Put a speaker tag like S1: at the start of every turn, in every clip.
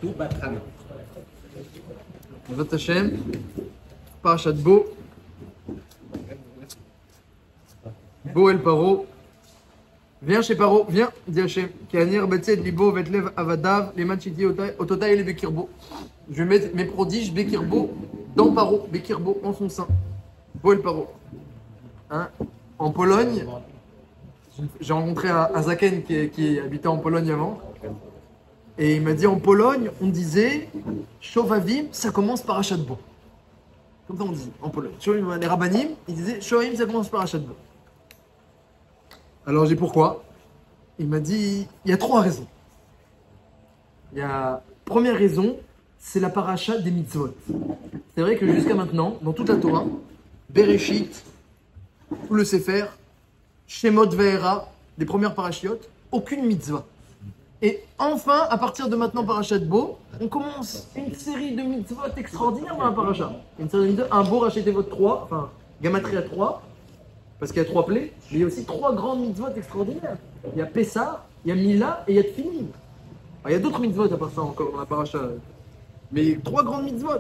S1: tout Batrana.
S2: Votre Hachem, Parashat Bo, Bo El Paro. Viens chez Paro, viens, dit Hachem. Kianir Betzed Libo Vetlev Avadav, les Manchiti Otota et les Bekirbo. Je vais mettre mes prodiges Bekirbo dans Paro, Bekirbo en son sein. Bo El Paro. Hein? En Pologne, j'ai rencontré un Zaken qui habitait en Pologne avant. Et il m'a dit en Pologne, on disait Shovavim, ça commence par Parashat Bo. Comme ça on dit en Pologne. Les rabbanim, ils disaient Shovavim, ça commence par Parashat Bo. Alors j'ai pourquoi? Il m'a dit, il y a 3 raisons. Première raison, c'est la paracha des mitzvot. C'est vrai que jusqu'à maintenant, dans toute la Torah, Bereshit, ou le Sefer, Shemot Ve'era, les premières parachiotes, aucune mitzvah. Et enfin, à partir de maintenant, Parashat Bo, on commence une série de mitzvot extraordinaires dans la paracha. Une série de mitzvot, un beau rachetez votre 3, enfin, Gamatria 3, parce qu'il y a 3 plaies, mais il y a aussi 3 grandes mitzvot extraordinaires. Il y a Pessah, il y a Mila et il y a Tfilim. Il y a d'autres mitzvot à part ça encore dans la paracha. Mais 3 grandes mitzvot.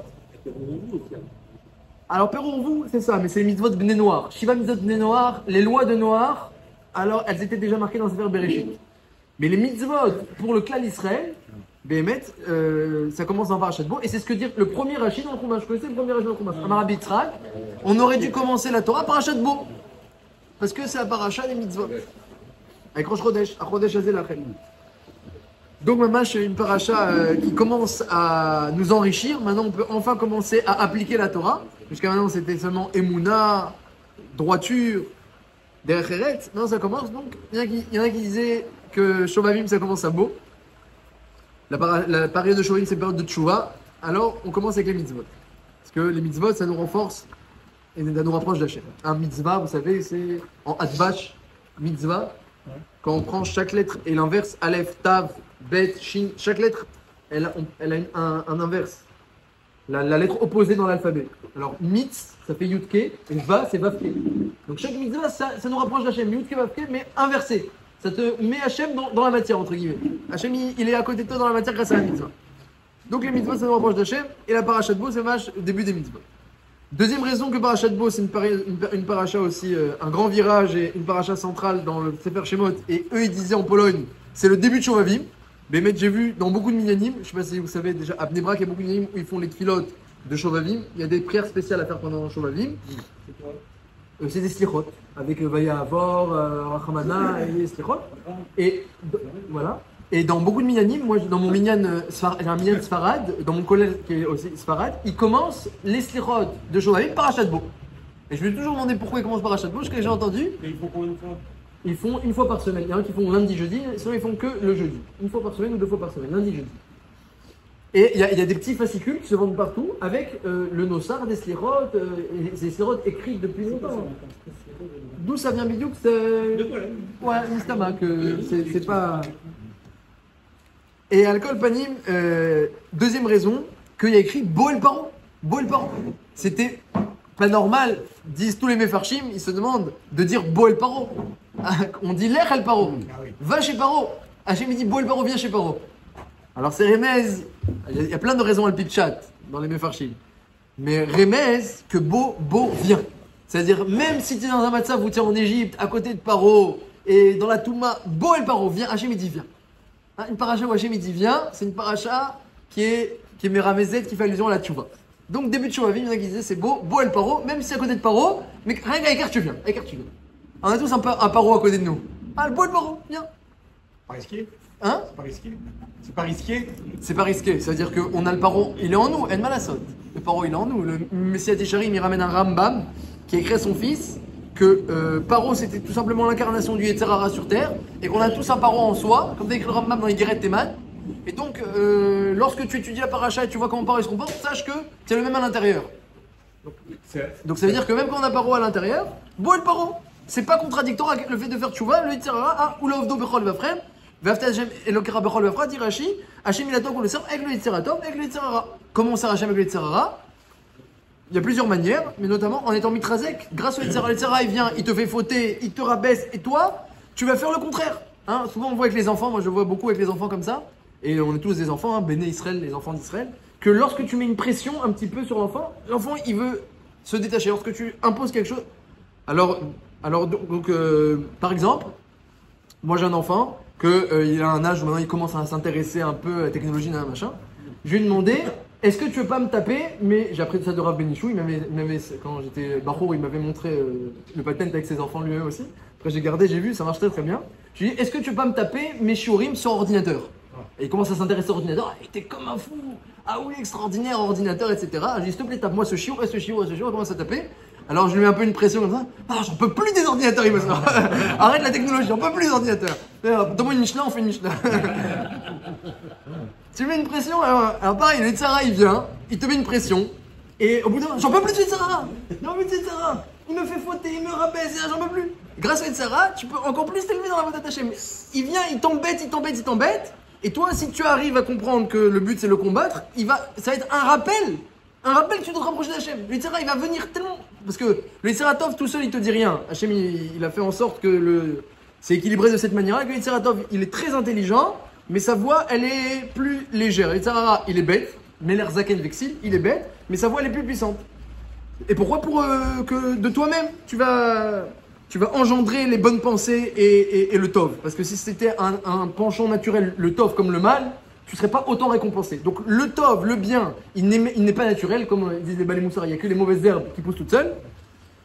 S2: Alors, Pérou, c'est ça, mais c'est les mitzvot de Bnei Noir. Shiva mitzvot de Bnei Noir, les lois de Noir, alors elles étaient déjà marquées dans le Sefer Bereshit. Mais les mitzvot pour le clan Israël, Béhémet, ça commence dans Parashat Bo, et c'est ce que dit le premier Rashi dans le Chumash. Je connaissais le premier Rashi dans le Chumash. Amar Rabbi Yitzhak, on aurait dû commencer la Torah Parashat Bo. Parce que c'est la paracha des mitzvot. Avec Rosh Chodesh, à Chodesh Hazel Achel. Donc maintenant, c'est une paracha qui commence à nous enrichir. Maintenant, on peut enfin commencer à appliquer la Torah. Jusqu'à maintenant, c'était seulement Emouna, droiture, derech eretz. Maintenant, ça commence. Donc, il y en a qui disaient que Shovavim, ça commence à Bo. La période de Shovavim, c'est la période de Tchouva. Alors, on commence avec les mitzvot. Parce que les mitzvot, ça nous renforce et ça nous rapproche d'Hachem. Un mitzvah, vous savez, c'est en Adbash, mitzvah. Quand on prend chaque lettre et l'inverse, Aleph, Tav, Bet, Shin, chaque lettre, elle a un inverse. La lettre opposée dans l'alphabet. Alors, mitz, ça fait Yutke, et Va, c'est Vavke. Donc chaque mitzvah, ça nous rapproche d'Hachem. Yutke, Vavke, mais inversé. Ça te met Hachem dans la matière, entre guillemets. Hachem, il est à côté de toi dans la matière grâce à la mitzvah. Donc les mitzvahs, ça nous rapproche d'Hachem, et la parashat Bo, c'est le début des mitzvahs. Deuxième raison que Parashat Bo, c'est une paracha aussi, un grand virage et une paracha centrale dans le Sefer Shemot, et eux ils disaient en Pologne, c'est le début de Shovavim. Mais j'ai vu dans beaucoup de minyanim, je ne sais pas si vous savez déjà, à Bnei Brak, il y a beaucoup de minyanim où ils font les tfilotes de Shovavim. Il y a des prières spéciales à faire pendant Shovavim. C'est des slichot, avec Vaya Avor, Rachamana et les slichot. Et voilà. Et dans beaucoup de minyanim, moi dans mon minyan, j'ai un minyan Sfarad, dans mon collège qui est aussi Sfarad, ils commencent les slichot de Shovavim par Parashat Bo. Et je me suis toujours demandé pourquoi ils commencent par Parashat Bo, parce que j'ai entendu.
S1: Et ils font combien de fois?
S2: Ils font une fois par semaine. Il y en a qui font lundi, jeudi, sinon ils font que le jeudi. Une fois par semaine ou 2 fois par semaine, lundi, jeudi. Et il y a des petits fascicules qui se vendent partout avec le Nossar des slichot, des slichot écrits depuis longtemps. D'où ça vient Bidiouk?
S1: De quoi là?
S2: Ouais, Mistama, que c'est pas. Et Alcool Panim, deuxième raison, qu'il y a écrit Bo El Paro. Bo El Paro. C'était pas normal, disent tous les Mefarshim, ils se demandent de dire Bo El Paro. On dit Lech El Paro. Va chez Paro. Hachem dit Bo El Paro, viens chez Paro. Alors c'est Remez, il y a plein de raisons al Pichat dans les Mefarshim. Mais Remez, que Bo vient. C'est-à-dire, même si tu es dans un matzav où tu es en Égypte, à côté de Paro, et dans la Touma, Bo El Paro, viens, Hachem dit viens. Une paracha où Hachem dit viens, c'est une paracha qui est Meramezet, qui fait allusion à la Tchouva. Donc début de Shovavim, il y en a qui disaient c'est Bo El Paro, même si c'est à côté de Paro, mais rien qu'à écart tu viens. On a tous un Paro à côté de nous. Ah, le Bo El Paro, viens.
S1: Pas risqué?
S2: Hein?
S1: C'est pas risqué? C'est pas risqué?
S2: C'est pas risqué, c'est-à-dire qu'on a le Paro, il est en nous, En Malasot. Le Paro, il est en nous. Le Messiah Tisharim, il ramène un Rambam qui a écrit à son fils que Paro c'était tout simplement l'incarnation du Yetzer Hara sur terre et qu'on a tous un Paro en soi, comme écrit le Rambam dans les Guéret Teman. Et donc, lorsque tu étudies la paracha et tu vois comment Paro se comporte, sache que c'est le même à l'intérieur. Donc ça veut dire que même quand on a Paro à l'intérieur, Bo El Paro, c'est pas contradictoire avec le fait de faire tchouva, le Yetzer Hara, ou l'Ovdo Bechol Vafrem, Vafta Hashem et l'Okera Bechol Vafra, dit Rashi, Hashem il attend qu'on le serve avec le Yetzer Hara, avec le Yetzer Hara. Comment on sert Hashem avec le Yetzer Hara? Il y a plusieurs manières, mais notamment en étant mitrazek. Grâce au Yetzer Hara, le Yetzer Hara il vient, il te fait fauter, il te rabaisse, et toi, tu vas faire le contraire. Hein, souvent on voit avec les enfants, moi je vois beaucoup avec les enfants comme ça. et on est tous des enfants, hein, Béné Israël, les enfants d'Israël, que lorsque tu mets une pression un petit peu sur l'enfant, l'enfant il veut se détacher. Lorsque tu imposes quelque chose, alors par exemple, moi j'ai un enfant il a un âge où maintenant il commence à s'intéresser un peu à la technologie, machin. Je lui ai demandé, est-ce que tu veux pas me taper? Mais j'ai appris ça de Rav Benichou, quand j'étais Bachour, il m'avait montré le patent avec ses enfants lui-même aussi. Après j'ai gardé, j'ai vu, ça marche très très bien. Je lui ai dit, est-ce que tu veux pas me taper mes shiurim sur ordinateur? Et il commence à s'intéresser à l'ordinateur, il était comme un fou. Ah oui, extraordinaire, ordinateur, etc. Je lui ai dit, s'il te plaît, tape-moi ce shiur, et ce shiur, et ce shiur, il commence à taper. Alors je lui mets un peu une pression comme ça. Ah, j'en peux plus des ordinateurs, il me sort. Arrête la technologie, j'en peux plus des ordinateurs. Donne-moi une Mishnah, on fait une Mishnah. Tu mets une pression, alors pareil, le Yitzhara il vient, il te met une pression, et au bout d'un moment, j'en peux plus de Yitzhara. J'en peux plus de Yitzhara. Il me fait fauter, il me rabaisse, j'en peux plus. Grâce à Yitzhara, tu peux encore plus t'élever dans la voie d'attaché. Mais il vient, il t'embête, il t'embête, il t'embête. Et toi, si tu arrives à comprendre que le but c'est le combattre, ça va être un rappel. Un rappel que tu dois te rapprocher d'Hachem. Le Yitzhara, il va venir tellement. Parce que le Yitzaratov tout seul, il te dit rien. Hachem, il a fait en sorte que c'est équilibré de cette manière-là. Que le Yitzaratov, il est très intelligent, mais sa voix, elle est plus légère. Le Yitzhara, il est bête. Meler Zaken Vexil, il est bête, mais sa voix, elle est plus puissante. Et pourquoi? Pour que de toi-même, tu vas engendrer les bonnes pensées et le Tov. Parce que si c'était un penchant naturel, le Tov comme le mal, tu ne serais pas autant récompensé. Donc le Tov, le bien, il n'est pas naturel, comme disent les Balé Moussar, il n'y a que les mauvaises herbes qui poussent toutes seules.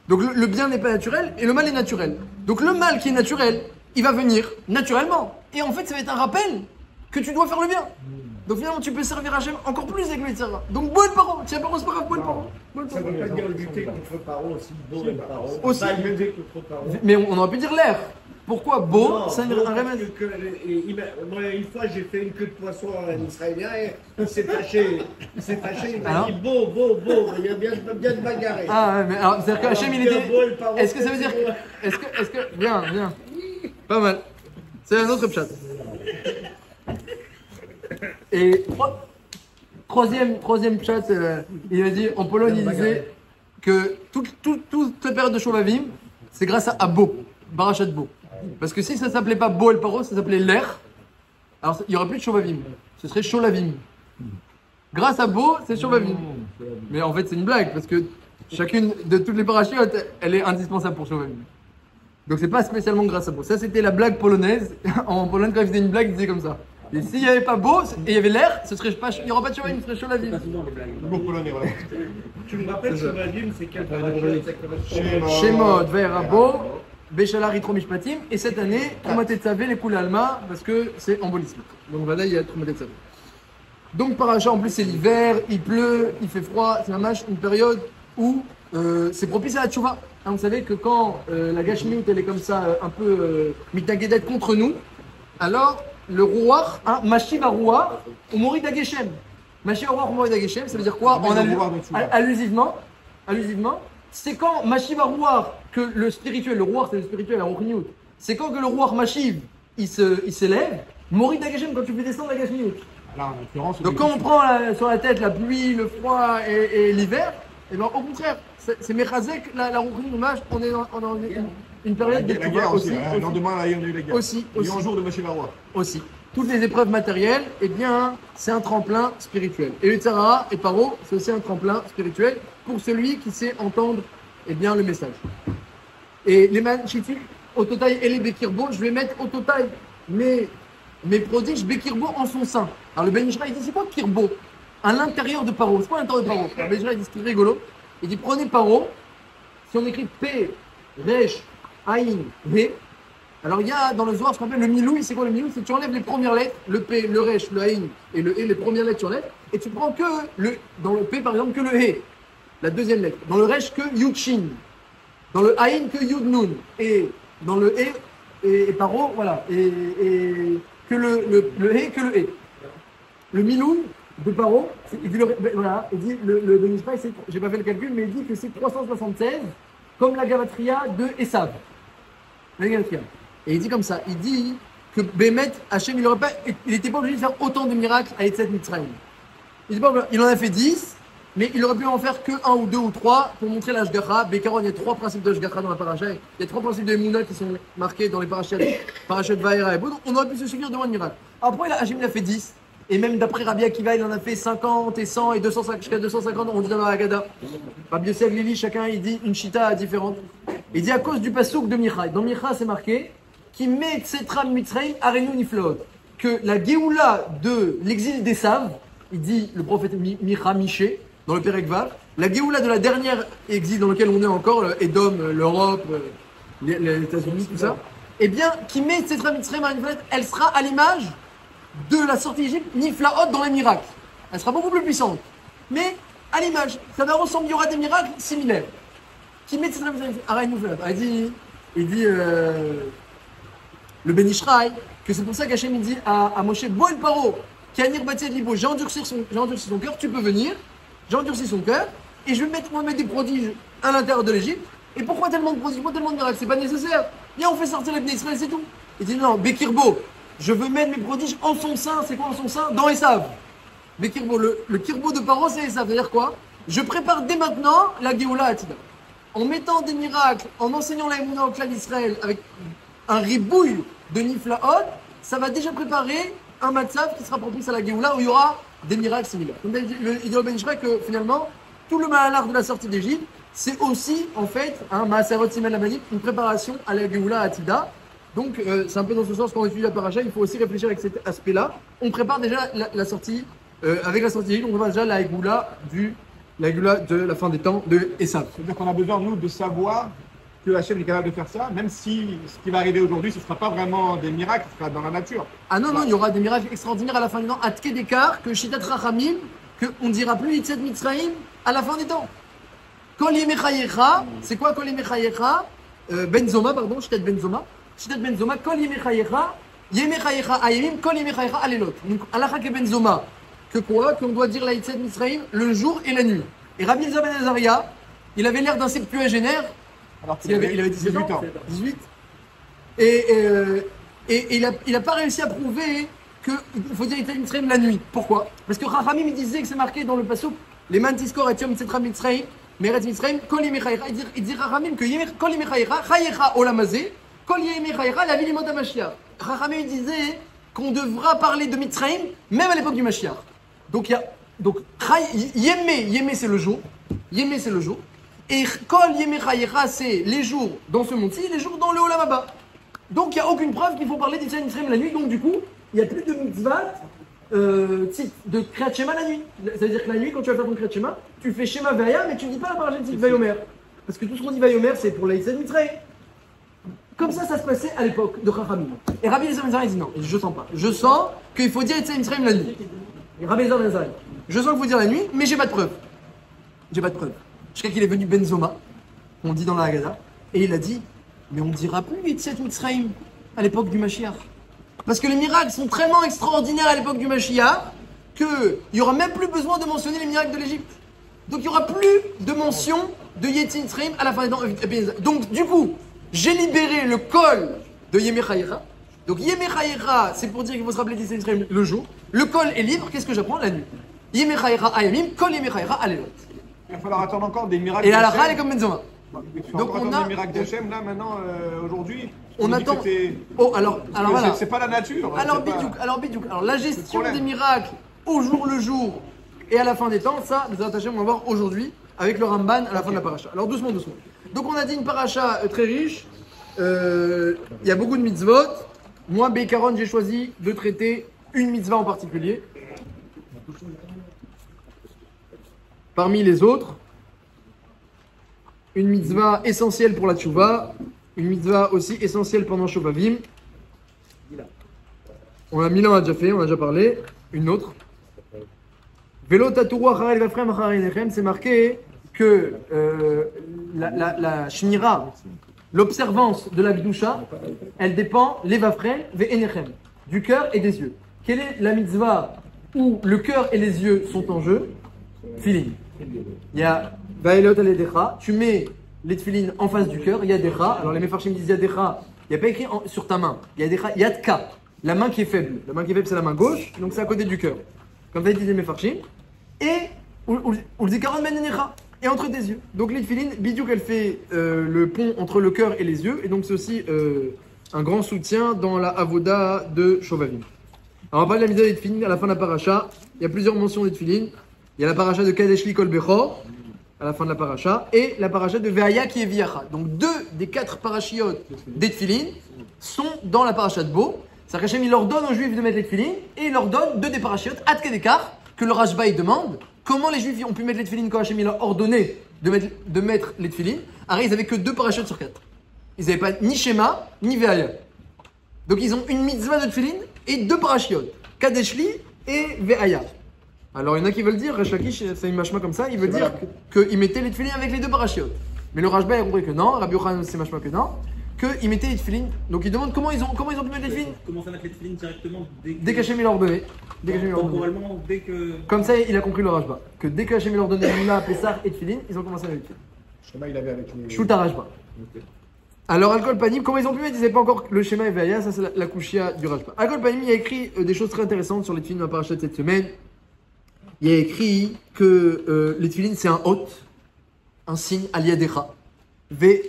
S2: Donc le bien n'est pas naturel et le mal est naturel. Donc le mal qui est naturel, il va venir naturellement. Et en fait, ça va être un rappel que tu dois faire le bien. Donc finalement, tu peux servir Hachem encore plus avec le Yitzhara. Donc bon paro, tiens paro, c'est pas grave, bon paro.
S3: Ça ne veut pas dire lutter contre Paro aussi, beau et Paro.
S2: Aussi.
S3: Pas lutter contre Paro.
S2: Mais on aurait pu dire l'air. Pourquoi beau?
S3: Non,
S2: C'est un
S3: beau,
S2: remède.
S3: Moi, une fois, j'ai fait une queue de poisson à un Israélien et il s'est fâché. Il m'a dit beau, il y a bien de bagarrer.
S2: Ah ouais, mais alors, c'est-à-dire que Hachem, il était.
S3: Beau et Paro,
S2: Est-ce que ça veut dire que. Est-ce que. Bien. Pas mal. C'est un autre chat. Et troisième chat, il a dit, en Pologne, il disait que toute la période de Shovavim, c'est grâce à Bo, Barachat Bo. Parce que si ça s'appelait pas Bo El Paro, ça s'appelait l'air, alors il n'y aurait plus de Shovavim, ce serait Sholavim. Grâce à Bo, c'est Shovavim. Mais en fait, c'est une blague, parce que chacune de toutes les parachutes, elle est indispensable pour Shovavim. Donc c'est pas spécialement grâce à Bo. Ça, c'était la blague polonaise. En Pologne, quand ils faisaient une blague, ils disaient comme ça. Et s'il n'y avait pas Beau et il y avait l'air, il n'y aurait pas de Shovavim, ce serait Sholavim.
S1: Beau polonais, voilà.
S3: Tu me rappelles Shovavim, c'est quel parachute?
S2: Shemot, Vaera Bo, Béchala Ritro Mishpatim, et cette année, Troumaté Tzavé, les poules Alma, parce que c'est embolisme. Donc voilà, il y a Troumaté Tzavé. Donc Paracha, en plus, c'est l'hiver, il pleut, il fait froid, c'est une période où c'est propice à la tchouva. Hein, vous savez que quand la Gashmiout, elle est comme ça, un peu mitagedet contre nous, alors le rouar, hein, Mashiv à rouar, ou Morid Ageshem. Mashiv à rouar ou Morid Ageshem, ça veut dire quoi? Allusivement, c'est quand Mashiv à rouar, que le spirituel, le rouar c'est le spirituel, la rouchniout, c'est quand que le rouar Mashiv, il s'élève, Morid Ageshem, quand tu fais descendre la Gashmiout.
S1: Là, en l'occurrence,
S2: donc quand on prend sur la tête la pluie, le froid et l'hiver, et ben au contraire, c'est Mechazek, la rouchniout, on est dans une période de
S1: la guerre aussi. Le
S2: aussi.
S1: lendemain, il y en a eu la guerre.
S2: Aussi.
S1: Il y a eu un jour de Moshe Varoua.
S2: Aussi. Toutes les épreuves matérielles, eh bien, c'est un tremplin spirituel. Et le Yitzhara et Paro, c'est aussi un tremplin spirituel pour celui qui sait entendre, eh bien, le message. Et les manchitis, au total, et les Bekirbo, je vais mettre au total mes prodiges Bekirbo en son sein. Alors le Ben Ishra, il dit, c'est quoi Kirbo? À l'intérieur de Paro. C'est quoi l'intérieur de Paro? Le Ben Ishra, il dit, c'est rigolo. Il dit, prenez Paro, si on écrit P, Resh, Aïn, V. Alors il y a dans le Zohar ce qu'on appelle le Miloui. C'est quoi le Miloui? C'est que tu enlèves les premières lettres, le P, le Resh, le Aïn et le E, les premières lettres tu enlèves, et tu prends que dans le P par exemple que le He, la deuxième lettre. Dans le Resh que Yud Shin. Dans le Aïn que Yud Nun. Et dans le E et Paro, voilà. Et que le He que le E. Le Miloui de Paro, il dit le Benishra, j'ai pas fait le calcul, mais il dit que c'est 376 comme la gamatria de Esav. La gamatria. Et il dit comme ça, il dit que Bémet, Hachem, il n'était pas obligé de faire autant de miracles à Etzet Mitzrayim. Il en a fait 10, mais il aurait pu en faire que 1 ou 2 ou 3 pour montrer l'Ashgacha. Bécaron, il y a 3 principes d'Ashgacha dans la paracha. Il y a 3 principes de Emouna qui sont marqués dans les parachutes Vaera et Bod. On aurait pu se suffire de moins de miracles. Après, Hachem, il a fait 10. Et même d'après Rabbi Akiva, il en a fait 50 et 100 et 250, jusqu'à 250, on dit dans la Haggadah. Rabbi Yosef Lili, chacun il dit une chita différente. Il dit à cause du pasouk de Micha. Dans Micha, c'est marqué qui met Tsetra Mitzrayim Arenu Niflot. Que la Géoula de l'exil d'Esav, il dit le prophète Micha Miché, dans le Perek Vav, la Géoula de la dernière exil dans lequel on est encore, Edom, l'Europe, les États-Unis, tout ça, eh bien, qui met Tsetra Mitzrayim Arenu Niflot, elle sera à l'image de la sortie d'Égypte, Niflaot dans les miracles. Elle sera beaucoup plus puissante. Mais à l'image, ça va ressembler, il y aura des miracles similaires. Qui met Tsetra Mitzrayim Arenu Niflot. Il dit le Ben Ishraï, que c'est pour ça qu'Hachem il dit à Moshe, Boel Paro, qui a Nirbatia de Libo, j'ai endurci son cœur, tu peux venir, j'ai endurci son cœur, et je vais mettre des prodiges à l'intérieur de l'Égypte. Et pourquoi tellement de prodiges, pourquoi tellement de miracles? C'est pas nécessaire. Viens, on fait sortir les Ben Israël, c'est tout. Il dit non, Bekirbo, je veux mettre mes prodiges en son sein. C'est quoi en son sein? Dans Esav. Bekirbo, le Kirbo de Paro, c'est Esav. C'est-à-dire quoi? Je prépare dès maintenant la Géoula Atida. En mettant des miracles, en enseignant la Emouna au clan d'Israël avec un ribouille de Niflaot, ça va déjà préparer un matzav qui sera propice à la Géoula où il y aura des miracles similaires. Donc il dit au Ben Ishraï que finalement, tout le mahalar de la sortie d'Égypte, c'est aussi en fait un Maaserot Siman Lamanit, une préparation à la Géoula Atida. Donc c'est un peu dans ce sens qu'on étudie la paracha, il faut aussi réfléchir avec cet aspect-là. On prépare déjà la sortie, avec la sortie d'Égypte, on prépare déjà la Géoula de la fin des temps de Esav.
S1: C'est-à-dire qu'on a besoin, nous, de savoir que Hachem est capable de faire ça, même si ce qui va arriver aujourd'hui, ce ne sera pas vraiment des miracles, ce sera dans la nature.
S2: Ah non, il y aura des miracles extraordinaires à la fin du temps, à Tkedekar, que Shitat Rachamim, qu'on ne dira plus Yitzhak Mitzrayim à la fin des temps. Kol Yemechayecha, c'est quoi Kol Yemechayecha? Benzoma, pardon, Shitat Benzoma, Kol Yemechayecha Ayemim, Kol Yemechayecha Alelot. Donc, Alakha ke Benzoma, que quoi? Qu'on doit dire la Yitzhak Mitzrayim le jour et la nuit. Et Rabbi Eliezer ben Azaria, il avait l'air d'un septuagénaire. Alors il avait 18 ans. 18. Et il n'a pas réussi à prouver qu'il faut dire Yitzhak Mitzrayim la nuit. Pourquoi? Parce que Chachamim il disait que c'est marqué dans le pasuk les mantiskor et yom tzetra Mitzrayim, meret Mitzrayim, kol yemechayecha. Il dit Chachamim que kol yemechayecha, chayecha olamazé, kol yemechayecha la vie limot Mashiach. Chachamim disait qu'on devra parler de Mitzrayim même à l'époque du Mashiach. Donc Yémé c'est le jour. Yémé c'est le jour. Et Kol Yemechayecha, c'est les jours dans ce monde-ci, les jours dans le Olam Haba. Donc il n'y a aucune preuve qu'il faut parler d'Yitzhak Mitzrayim la nuit. Donc du coup, il n'y a plus de mitzvah de Kriyat Shema la nuit. C'est-à-dire que la nuit, quand tu vas faire ton Kriyat Shema, tu fais Shema Vaya, mais tu ne dis pas la parole de Vayomer. Parce que tout ce qu'on dit Vayomer, c'est pour la Yitzhak Mitzrayim. Comme ça se passait à l'époque de Chachamim. Et Rabbi Eliezer ben Azaria dit non, je sens pas. Je sens qu'il faut dire Yitzhak Mitzrayim la nuit. Et Rabbi Eliezer ben Azaria, je sens qu'il faut dire la nuit, mais j'ai pas de preuve. J'ai pas de preuve. Jusqu'à qu'il est venu Benzoma, on dit dans la Haggadah, et il a dit, mais on ne dira plus Yitzhak Mitzrayim à l'époque du Mashiach. Parce que les miracles sont tellement extraordinaires à l'époque du Mashiach qu'il n'y aura même plus besoin de mentionner les miracles de l'Égypte. Donc il n'y aura plus de mention de Yitzhak Mitzrayim à la fin des temps. Donc du coup, j'ai libéré le col de Yemechayecha. Donc Yemechayecha, c'est pour dire qu'il faut se rappeler d'Yitzhak Mitzrayim le jour. Le col est libre, qu'est-ce que j'apprends la nuit? Yemechayecha ayamim, kol Yemechayecha alelot.
S1: Il va falloir attendre encore des miracles.
S2: Et la halakha, elle est comme Benzoma.
S1: Donc on a des miracles d'Hachem là maintenant aujourd'hui.
S2: On attend. Oh alors voilà.
S1: C'est pas la nature.
S2: Alors Bidouk. Alors la gestion des miracles au jour le jour et à la fin des temps, ça, les attachés on va voir aujourd'hui avec le Ramban à la fin de la paracha. Alors doucement. Donc on a dit une paracha très riche. Il y a beaucoup de mitzvot. Moi, Beikaron, j'ai choisi de traiter une mitzvah en particulier. Parmi les autres, une mitzvah essentielle pour la tchouva, une mitzvah aussi essentielle pendant Shovavim. On a Milan a déjà fait, on a déjà parlé. Une autre. Velo taturu acharei vafrem acharei nechem, c'est marqué que la shmira, l'observance de la Gdusha, elle dépend les vafrem ve'enechem, du cœur et des yeux. Quelle est la mitzvah où le cœur et les yeux sont en jeu? Tfilin. Il y a Vaelot Aledecha, tu mets les tfilin en face du cœur, Yadecha. Alors les Mefarshim disent Yadecha, il n'y a pas écrit sur ta main. Yadecha, Yadka, la main qui est faible. La main qui est faible, c'est la main gauche, donc c'est à côté du cœur. Comme ça, disent les Mefarshim. Et on le dit Karon Menenecha, et entre tes yeux. Donc les tfilin, Bidiouk, elle fait le pont entre le cœur et les yeux, et donc c'est aussi un grand soutien dans la avoda de Shovavim. Alors, on parle de la mitzvah des tefilin à la fin de la paracha. Il y a plusieurs mentions des tefilin. Il y a la paracha de Kadeshli Kol Bechor à la fin de la paracha et la paracha de Ve'aya qui est Viacha. Donc 2 des 4 parachiotes des tefilin sont dans la paracha de Bo. C'est-à-dire qu'Hachem il leur donne aux juifs de mettre les tefilin et il leur donne 2 des parachiotes Ad Kedekar que le Rashba il demande comment les juifs ont pu mettre les tefilin quand Hachem il leur a ordonné de mettre les tefilin. Alors ils n'avaient que 2 parachiotes sur 4. Ils n'avaient pas ni Shema ni Ve'aya. Donc ils ont une mitzvah de tefilin et 2 parachiotes Kadeshli et Ve'aya. Alors il y en a qui veulent dire, Resh Lakish, c'est une machma comme ça, il veut dire qu'ils mettaient les tefilin avec les 2 parachiotes. Mais le Rashba a compris que non, Rabbi Yochanan c'est machma que non, qu'ils mettaient les tefilin. Donc il demande comment ils ont pu mettre les tefilin.
S4: Comment ça mettre les tefilin directement
S2: dès qu'Hachem il leur donnait.
S4: Temporellement, dès que.
S2: Comme ça il a compris le Rashba. Que dès qu'Hachem il leur donnait Mila, Pessah et tefilin, ils ont commencé à mettre les tefilin.
S1: Schéma, il avait avec les.
S2: Shuta Rashba. Alors Alcool Panim, comment ils ont pu mettre, ils n'avaient pas encore le schéma Eveaya, ça c'est la kushia du Rashba. Alcool Panim il a écrit des choses très intéressantes sur les tefilin de la paracha de cette semaine. Il y a écrit que les tefilin c'est un hôte, un signe, aliadecha, ve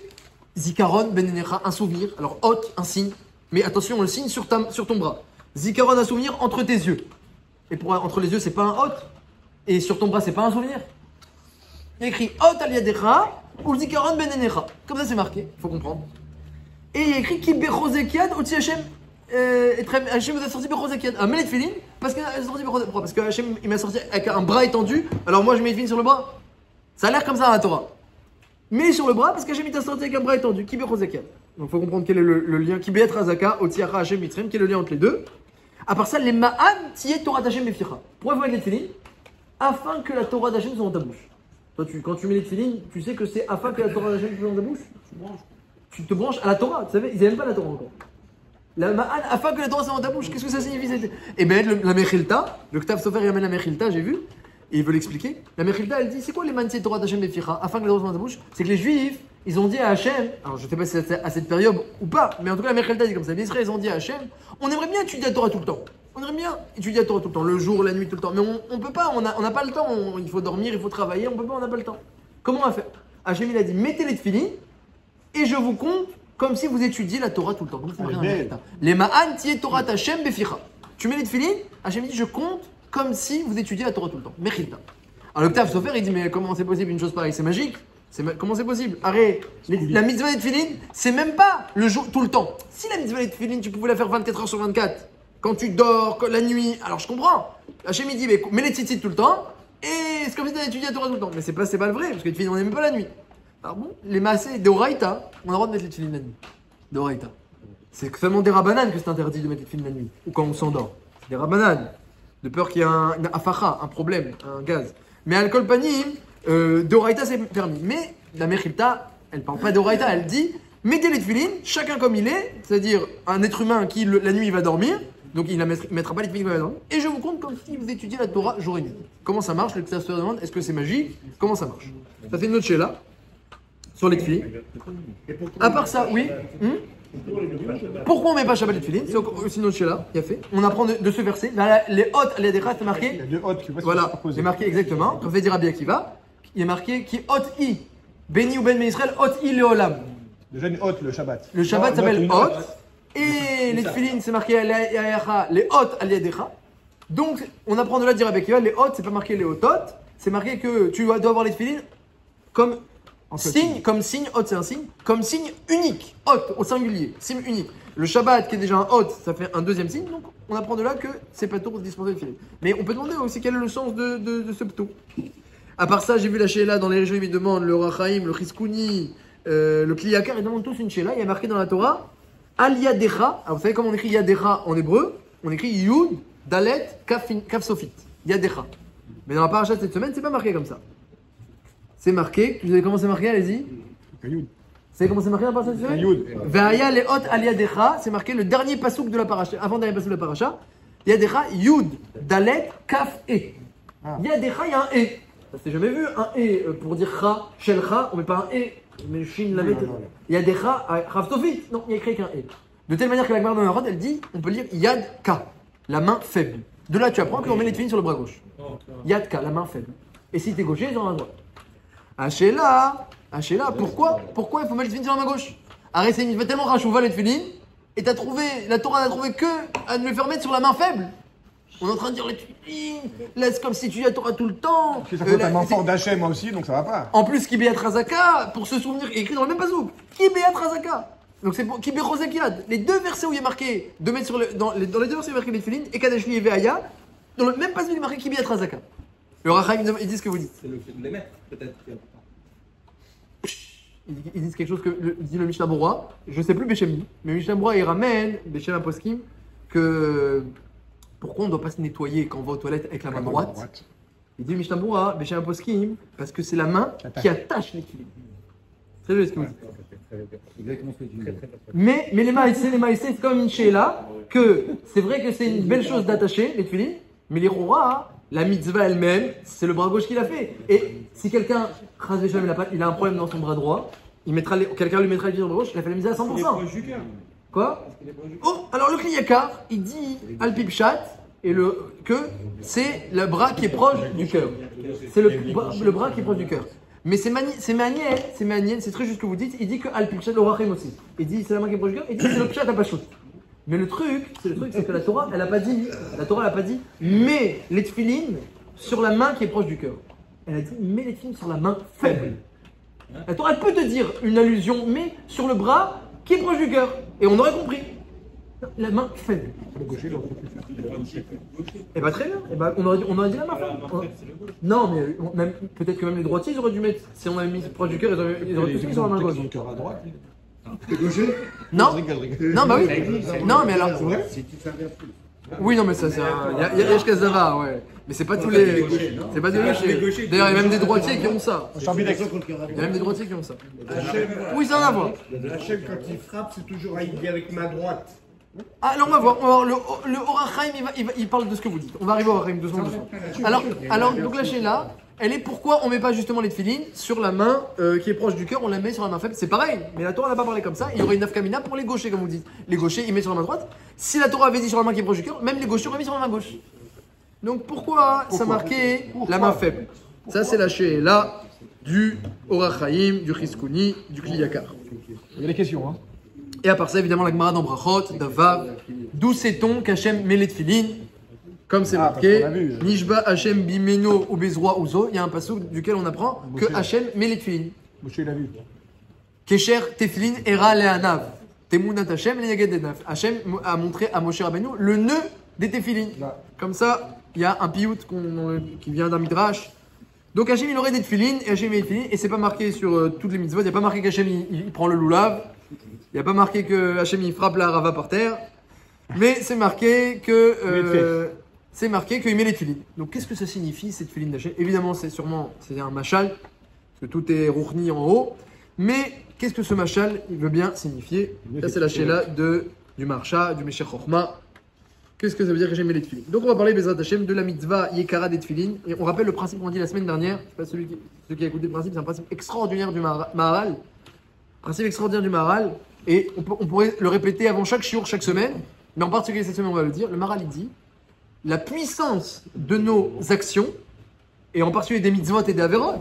S2: zikaron benenecha, un souvenir. Alors hôte, un signe, mais attention, le signe sur ton bras. Zikaron, un souvenir entre tes yeux. Et entre les yeux, c'est pas un hôte, et sur ton bras, c'est pas un souvenir. Il y a écrit hôte aliadecha ou zikaron benenecha. Comme ça, c'est marqué, il faut comprendre. Et il y a écrit ki bechozekiad oti Hashem. Hachem vous a sorti Bechozekiad. Ah, mets les tefilin parce qu'il a sorti Bechozekiad. Parce que Hachem il m'a sorti avec un bras étendu. Alors moi je mets les tefilin sur le bras. Ça a l'air comme ça à la Torah. Mais sur le bras parce qu'Hachem il t'a sorti avec un bras étendu. Ki Bechozekiad. Donc il faut comprendre quel est le lien. Ki Be'et Razaka, Otiacha Hachem Mitzrayim, quel est le lien entre les deux. À part ça, les Ma'an Tiye Torah d'Hachem Beficha. Pourquoi il faut mettre les tefilin? Afin que la Torah d'Hachem soit dans ta bouche. Toi, quand tu mets les tefilin, tu sais que c'est afin que la Torah d'Hachem soit dans ta bouche. Tu te branches à la Torah. Tu savais, ils n'aiment pas la Torah encore. La ma'an, afin que la Torah soit dans ta bouche, qu'est-ce que ça signifie? Eh bien, la Mechilta, le Ktav Sofer il amène la Mechilta, j'ai vu, et il veut l'expliquer. La Mechilta, elle dit, c'est quoi les mantiers de Torah d'Hachem Beficha, afin que la Torah soit dans ta bouche? C'est que les Juifs, ils ont dit à Hachem, alors je ne sais pas si c'est à cette période ou pas, mais en tout cas la Mechilta dit comme ça, les Israéliens, ils ont dit à Hachem, on aimerait bien étudier la Torah tout le temps. On aimerait bien étudier la Torah tout le temps, le jour, la nuit, tout le temps. Mais on peut pas, on n'a pas le temps, il faut dormir, il faut travailler, on peut pas, on n'a pas le temps. Comment on va faire? Hachem, il a dit, mettez les tefilin, et je vous compte comme si vous étudiez la Torah tout le temps. Comme les ma'an tiye Torah Hashem beficha. Tu mets les tefilin, Hachem dit je compte comme si vous étudiez la Torah tout le temps. Mechilta. Alors le Ktav Sofer il dit mais comment c'est possible une chose pareille? C'est magique. Comment c'est possible? Arrête. La mitzvah des tefilin, c'est même pas le jour tout le temps. Si la mitzvah des tefilin, tu pouvais la faire 24 heures sur 24, quand tu dors, la nuit, alors je comprends. Hachem il dit mais mets les tzitzit tout le temps et c'est comme si tu étudié la Torah tout le temps. Mais c'est pas le vrai parce que les tefilin on n'aime pas la nuit. Alors bon, les massés d'Oraïta, on a le droit de mettre les tefilin la nuit. D'Oraïta. C'est seulement des rabbanan que c'est interdit de mettre les tefilin la nuit, ou quand on s'endort. C'est des rabbanan, de peur qu'il y ait un afacha, un problème, un gaz. Mais alcool panim, d'Oraïta c'est permis. Mais la Mechilta, elle parle pas d'Oraïta, elle dit mettez les tefilin, chacun comme il est, c'est-à-dire un être humain qui la nuit il va dormir, donc il ne mettra pas les tefilin quand il va dormir, et je vous compte comme si vous étudiez la Torah jour et nuit. Comment ça marche? Le Ktav Sofer demande est-ce que c'est magique? Comment ça marche? Ça fait une autre là. Sur les tefilin. À part ça, oui. Pourquoi on ne met pas Shabbat les tefilin? C'est aussi notre là, il a fait. On apprend de ce verset. Là, les hôtes, les adéchas, c'est marqué.
S1: Il y a 2 hôtes qui vont
S2: voilà, c'est marqué exactement. Comme fait dire Rabbi Akiva, il est marqué qui hôte i. Béni ou ben Israël, hôte i leolam.
S1: Déjà une hôte, le Shabbat.
S2: Le Shabbat s'appelle hôte. Et les tefilin, c'est marqué les hôtes, aliadecha. Donc, on apprend de là dire Rabbi Akiva, les hôtes, c'est pas marqué les hôtes, c'est marqué que tu dois avoir les tefilin comme. Signe, comme signe, hôte c'est un signe, comme signe unique, hôte au singulier, signe unique. Le Shabbat qui est déjà un hôte, ça fait un deuxième signe, donc on apprend de là que c'est pas tout de dispenser le filet. Mais on peut demander aussi quel est le sens de ce p'tou. À part ça, j'ai vu la Sheila dans les régions, ils demandent le Rachaim, le Chiskouni, le Kliyakar, ils demandent tous une Sheila. Il y a marqué dans la Torah, Al Yadecha. Alors vous savez comment on écrit Yadecha en hébreu? On écrit Yud, Dalet, Kaf Sofit. Yadecha. Mais dans la paracha de cette semaine, c'est pas marqué comme ça. C'est marqué, vous savez comment c'est marqué, allez-y. Vous savez comment c'est marqué dans la paracha de cette semaine? Ve'aya le'ot al yadecha, c'est marqué le dernier pasouk de la paracha, avant le dernier pasouk de la paracha. Yadecha, Yud, Dalet, Kaf, E. Yadecha, il y a un E. Ça s'est jamais vu, un E pour dire Cha, Shel Cha, on met pas un E, on met le Shin, la Met. Yadecha, Chav Sofit, non, il y a écrit qu'un E. De telle manière que la Gemara dans la Rod, elle dit, on peut lire Yad Ka, la main faible. De là, tu apprends qu'on met les tefilin sur le bras gauche. Yad Ka, la main faible. Et si t'es gaucher, sur la main droite. Hachéla, pourquoi il faut mettre les tefilin sur la main gauche? Arrête, c'est une tellement rachouva les tefilin, et la Torah n'a trouvé que à ne le faire mettre sur la main faible. On est en train de dire les tefilines, laisse comme si tu y as Torah tout le temps.
S1: Ça fait un enfant d'Hachem, moi aussi, donc ça va pas.
S2: En plus, Kibéat Razaka, pour se souvenir, écrit dans le même pasouk. Kibéat Razaka. Donc c'est pour Kibé Rosekiad. Les deux versets où il est marqué, de mettre sur dans les deux versets où il est marqué les tefilines, et Kadeshli et Veaya, dans le même pasouk il est marqué Kibéat Razaka. Le Rachaim, il dit ce que vous dites.
S4: C'est le fait de les mettre, peut-être. Qui est important.
S2: Ils disent quelque chose que dit le Mishnah Bora. Je sais plus Béchemni, mais Mishnah Bora il ramène, Béchem Aposkim, que pourquoi on ne doit pas se nettoyer quand on va aux toilettes avec la main droite. Il dit Mishnah Bora, Béchem Aposkim, parce que c'est la main qui attache les tefilines. Très bien ce que vous dites.
S5: Exactement ce que tu dis.
S2: Mais les maïsés, c'est comme une sheila, que c'est vrai que c'est une belle chose d'attacher les tefilines, mais les rois, la mitzvah elle-même, c'est le bras gauche qui l'a fait. Et si quelqu'un, il a un problème dans son bras droit, quelqu'un lui mettra les pieds dans le gauche, il a fait la mitzvah à 100%. Quoi? Oh, alors le Kliyakar, il dit al pipchat et que c'est le bras qui est proche du cœur. C'est le bras qui est proche du cœur. Mais c'est Maniel, c'est très juste ce que vous dites. Il dit que al pipchat le rachem aussi. Il dit c'est la main qui est proche du cœur. Il dit c'est le pchat à pashut. Mais le truc, c'est que la Torah, elle a pas dit, mets les tefilines sur la main qui est proche du cœur. Elle a dit, mets les tefilines sur la main faible. La Torah, elle peut te dire une allusion, mais sur le bras qui est proche du cœur. Et on aurait compris. La main faible. Eh bien, très bien. Eh ben, on aurait dit la main faible. Non, mais peut-être que même les droitiers, ils auraient dû mettre, si on avait mis proche du cœur, ils auraient tous mis sur la main gauche. Non, non, bah oui. Non, mais alors. Oui, non, mais ça, c'est un. Il y a Eshkazava, ouais. Mais c'est pas tous les. C'est pas tous les gauchers. D'ailleurs, il y a même des droitiers qui ont ça. Il y a même des droitiers qui ont ça. Oui, ça en a à voir.
S3: Hachem, quand il frappe, c'est toujours il dit avec ma droite.
S2: Ah, alors on va voir. Le Orachaim, il parle de ce que vous dites. On va arriver au Orachaim, doucement. Alors, donc la Sheila, elle est pourquoi on met pas justement les tefilines sur la main qui est proche du cœur, on la met sur la main faible. C'est pareil, mais la Torah n'a pas parlé comme ça. Il y aurait une nafkamina pour les gauchers, comme vous dites. Les gauchers, ils mettent sur la main droite. Si la Torah avait dit sur la main qui est proche du cœur, même les gauchers auraient mis sur la main gauche. Donc pourquoi ça marquait la main faible? Ça, c'est la Sheila du Orachaim, du Chizkouni, du Kliyakar.
S1: Il y a des questions, hein.
S2: Et à part ça, évidemment, la Gemara dans Brachot, Davav, d'où sait-on qu'Hachem met les tefilines? Comme c'est marqué, Nishba Hachem bimeno ou bezroi uzo, il y a un passouk duquel on apprend que Hachem met les tefilines.
S1: Moshe l'a vu.
S2: Kesher tefilin era le'anav, temunat Hachem le'yaged denav. Hachem a montré à Moshe Rabbeinu le nœud des tefilines. Comme ça, il y a un piout qui vient d'un midrash. Donc Hachem il aurait des tefilines et Hachem met les tefilines et c'est pas marqué sur toutes les mitzvot. Il n'y a pas marqué qu'Hachem il prend le loulav. Il n'y a pas marqué que Hachem il frappe la rava par terre. Mais c'est marqué que c'est marqué qu'il met les tefilines. Donc qu'est-ce que ça signifie ces tefilines d'Hachem? Évidemment c'est un machal parce que tout est rourni en haut. Mais qu'est-ce que ce machal il veut bien signifier? Ça c'est la sheila du Marsha, du Meshech Chochma. Qu'est-ce que ça veut dire que j'aime les tefilines? Donc on va parler Bezrat Hashem de la mitzvah Yekara des tefilines. Et on rappelle le principe qu'on a dit la semaine dernière. Je sais pas ceux qui a écouté le principe, c'est un principe extraordinaire du Maharal. Principe extraordinaire du Maharal. Et on pourrait le répéter avant chaque shiur, chaque semaine. Mais en particulier cette semaine on va le dire. Le Maharal il dit la puissance de nos actions, et en particulier des mitzvot et des averot,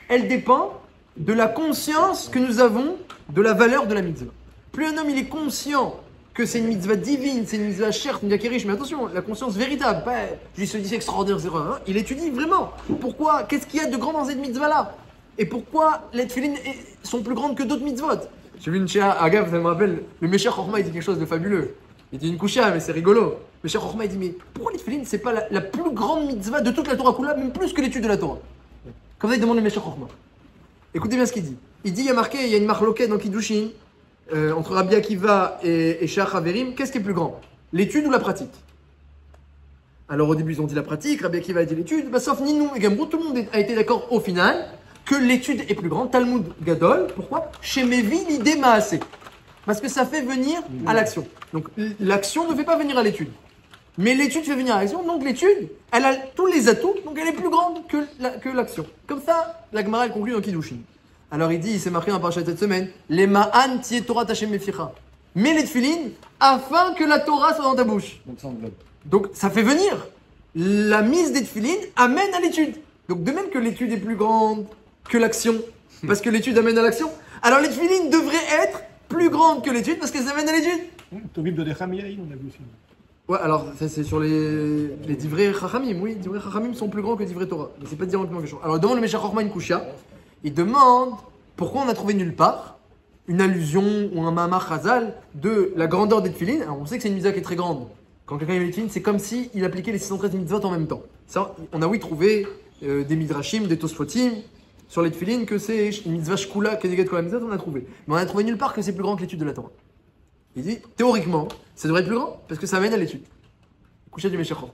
S2: elle dépend de la conscience que nous avons de la valeur de la mitzvah. Plus un homme il est conscient que c'est une mitzvah divine, c'est une mitzvah chère, une mitzvah riche, mais attention, la conscience véritable, pas je lui se dis c'est extraordinaire, c'est vrai, hein, il étudie vraiment. Pourquoi? Qu'est-ce qu'il y a de grand dans cette mitzvah-là? Et pourquoi les tefilines sont plus grandes que d'autres mitzvot? J'ai vu une chéa, Agav, ça me rappelle, le Meshech Chochma, il dit quelque chose de fabuleux. Il dit une coucha, mais c'est rigolo. Meshech Chochma, il dit, mais pourquoi les tefilines, c'est pas la plus grande mitzvah de toute la Torah Kula, même plus que l'étude de la Torah? Comme ça, il demande le Meshech Chochma. Écoutez bien ce qu'il dit. Il dit, il y a marqué, il y a une marloquette dans Kiddushin, entre Rabbi Akiva et Shach Haverim, qu'est-ce qui est plus grand? L'étude ou la pratique? Alors au début ils ont dit la pratique, Rabbi Akiva a dit l'étude, bah, sauf Ninou et Gamrou, tout le monde a été d'accord au final que l'étude est plus grande. Talmud Gadol, pourquoi? Shemevi l'idée maasé. Parce que ça fait venir à l'action. Donc l'action ne fait pas venir à l'étude. Mais l'étude fait venir à l'action, donc l'étude, elle a tous les atouts, donc elle est plus grande que l'action. Comme ça, la Gemara elle conclut dans Kiddushin. Alors il dit, c'est marqué dans Parashat cette semaine, les ma'an tiye Torah Hashem meficha. Mets les tefilines afin que la Torah soit dans ta bouche. Donc ça fait venir. La mise des tefilines amène à l'étude. Donc de même que l'étude est plus grande que l'action, parce que l'étude amène à l'action, alors les tefilines devraient être plus grandes que l'étude parce qu'elles amènent à l'étude.
S1: Tobib de Decham Yaïn, on a vu aussi.
S2: Ouais, alors ça, c'est sur les divrei Chachamim. Oui, divrei Chachamim sont plus grands que divrei Torah. Mais c'est pas directement quelque chose. Alors, il demande le Meshach Chochma une Kushia. Il demande pourquoi on a trouvé nulle part une allusion ou un Mahamar Chazal de la grandeur des tefilines. Alors, on sait que c'est une mitzvah qui est très grande. Quand quelqu'un met les tefilines, c'est comme s'il appliquait les 613 mitzvot en même temps. Ça, on a oui trouvé des midrashim, des tosfotim sur les tefilines que c'est une mitzvah shkula, kedeget kol mitzvot, on a trouvé. Mais on a trouvé nulle part que c'est plus grand que l'étude de la Torah. Il dit, théoriquement, ça devrait être plus grand, parce que ça mène à l'étude. Coucher du Meshach Chochma.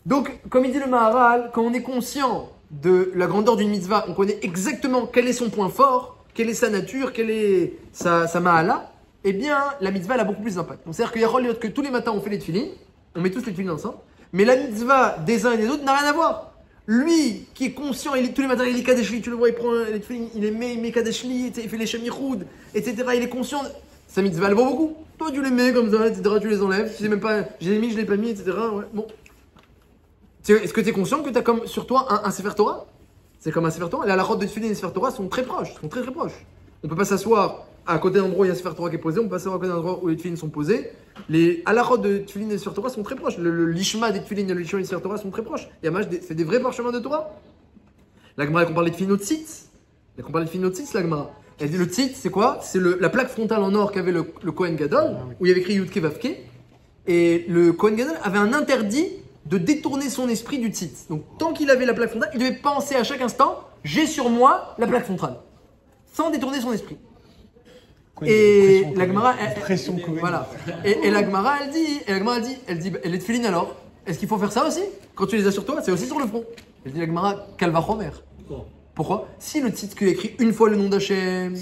S2: Donc, comme il dit le Maharal, quand on est conscient de la grandeur d'une mitzvah, on connaît exactement quel est son point fort, quelle est sa nature, quelle est sa Mahala, eh bien, la mitzvah elle a beaucoup plus d'impact. Donc, c'est-à-dire qu'il y a relié que tous les matins on fait les tefilines, on met tous les tefilines ensemble, mais la mitzvah des uns et des autres n'a rien à voir. Lui, qui est conscient, tous les matins il est kadeshli, tu le vois, il prend les tefilines, il met kadeshli, il fait les shemichoud, etc. Il est conscient. Sa mitzvah, elle vaut beaucoup. Toi, tu les mets comme ça, etc. Tu les enlèves. Tu sais même pas, j'ai mis, je l'ai pas mis, etc. Ouais, bon. Est-ce que tu es conscient que tu as comme sur toi un Sefer Torah? C'est comme un Sefer Torah. La halachot de Tefilin et Sefer Torah sont très proches, sont très très proches. On peut pas s'asseoir à côté d'un endroit où il y a un Sefer Torah qui est posé, on peut pas s'asseoir à côté d'un endroit où les Tefilin sont posés. Les halachot de Tefilin et Sefer Torah sont très proches. Le lishma des Tefilin et le lishma des Sefer Torah sont très proches. C'est des vrais parchemins de Torah. La Gemara, qu'on parlait de Tefilin au tzitz. Qu'on parlait de Tefilin au tzitz, la Gemara. Elle dit le tzitz, c'est quoi? C'est la plaque frontale en or qu'avait le Kohen Gadol, où il y avait écrit Yudke Vavke. Et le Kohen Gadol avait un interdit de détourner son esprit du tzitz. Donc, tant qu'il avait la plaque frontale, il devait penser à chaque instant, j'ai sur moi la plaque frontale. Sans détourner son esprit. Et la Gemara, voilà. Et la Gemara, elle dit, et les tefilines alors? Est-ce qu'il faut faire ça aussi? Quand tu les as sur toi, c'est aussi sur le front. Elle dit la Gemara, Kalva Chomer. Pourquoi? Si le titre qu'il écrit une fois le nom d'Hachem,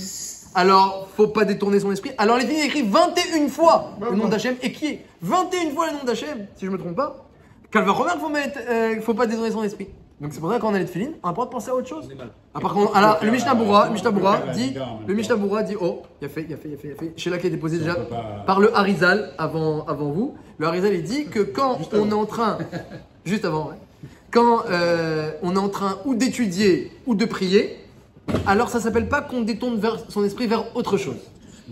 S2: alors faut pas détourner son esprit. Alors les filles écrit 21 fois le nom d'Hachem et qui est 21 fois le nom d'Hachem, si je me trompe pas. Calva Romer, faut pas détourner son esprit. Donc c'est pour ça qu'on a les tefilines, on n'a pas de penser à autre chose. Alors le Mishnah Bura dit, oh, il a fait. Chez là qui a été posé déjà par le Harizal avant vous. Le Harizal il dit que quand on est en train, juste avant, ouais. Quand on est en train ou d'étudier ou de prier, alors ça s'appelle pas qu'on détourne son esprit vers autre chose.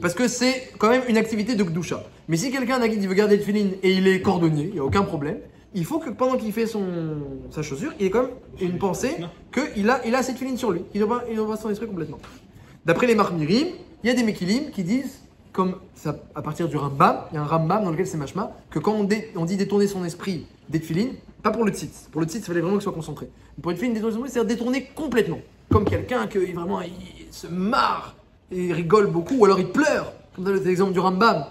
S2: Parce que c'est quand même une activité de Gdusha. Mais si quelqu'un a dit qu'il veut garder le tefilin et il est cordonnier, il n'y a aucun problème, il faut que pendant qu'il fait sa chaussure, il ait quand même une pensée qu'il a cette tefilin sur lui. Il doit pas son esprit complètement. D'après les Marmirim, il y a des Mekilim qui disent, comme ça, à partir du Rambam, il y a un Rambam dans lequel c'est mashma, que quand on dit détourner son esprit des tefilin, pas pour le tzitz. Pour le tzitz, il fallait vraiment qu'il soit concentré. Pour une tefilin, détourner son esprit, c'est-à-dire détourner complètement. Comme quelqu'un qui vraiment il se marre, il rigole beaucoup, ou alors il pleure. Comme dans l'exemple du Rambam.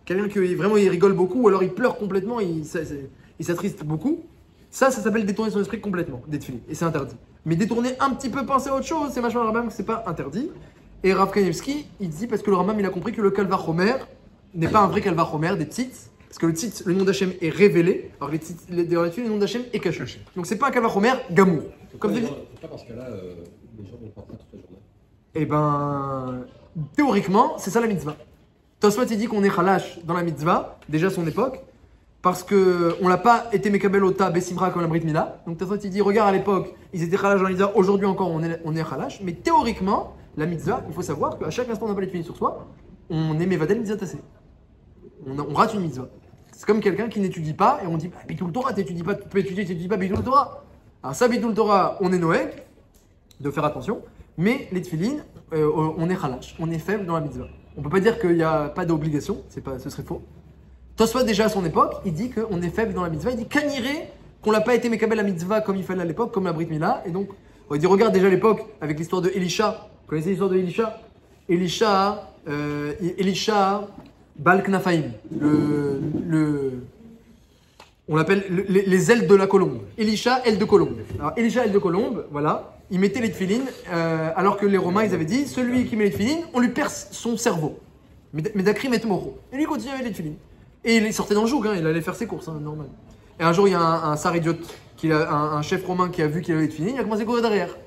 S2: Quelqu'un qui vraiment il rigole beaucoup, ou alors il pleure complètement, il s'attriste beaucoup. Ça s'appelle détourner son esprit complètement, des tefilin. Et c'est interdit. Mais détourner un petit peu, penser à autre chose, c'est mashma Rambam que c'est pas interdit. Et Rav Kanevski, il dit parce que le Rambam il a compris que le Kalva Chomer n'est pas un vrai Kalva Chomer des tzitz. Parce que le tzitz, le nom d'Hachem est révélé, alors le nom d'Hachem est caché. Donc c'est pas un Kalva Chomer gamour. Comme tu dis.
S4: Pourquoi parce que là, les gens ne parlent pas toute la journée?
S2: Eh ben, théoriquement, c'est ça la mitzvah. Tosfot il dit qu'on est halash dans la mitzvah, déjà à son époque, parce qu'on l'a pas été mekabel ota besimra comme la Brit Mila. Donc Tosfot il dit, regarde à l'époque, ils étaient halash dans la mitzvah, aujourd'hui encore on est halash, mais théoriquement, la mitzvah, il faut savoir qu'à chaque instant on n'a pas les tefilin sur soi, on est mevadel mitzvah tassé. On rate une mitzvah. C'est comme quelqu'un qui n'étudie pas et on dit Bitul Torah, tu peux étudier, tu n'étudies pas Bitul Torah. Alors ça, Bitul Torah, on est Noël, de faire attention, mais les tefilin, on est halash, on est faible dans la mitzvah. On peut pas dire qu'il n'y a pas d'obligation, ce serait faux. Tosfot déjà à son époque, il dit qu'on est faible dans la mitzvah, il dit Kaniré, qu'on n'a pas été mekabel la mitzvah comme il fallait à l'époque, comme la Brit Mila, et donc on dit regarde déjà à l'époque avec l'histoire de Elisha. Vous connaissez l'histoire de Elisha? Elisha Bal Knafaim, on l'appelle les ailes de la colombe. Elisha, aile de colombe. Alors Elisha, aile de colombe, voilà, il mettait les tefilin, alors que les Romains, ils avaient dit, celui qui met les tefilin, on lui perce son cerveau. Médakrim et moro. Et lui, il continuait avec les tefilin. Et il sortait dans le joug, il allait faire ses courses, normal. Et un jour, il y a un sar idiote, un chef romain qui a vu qu'il avait les tefilin, il a commencé à courir derrière.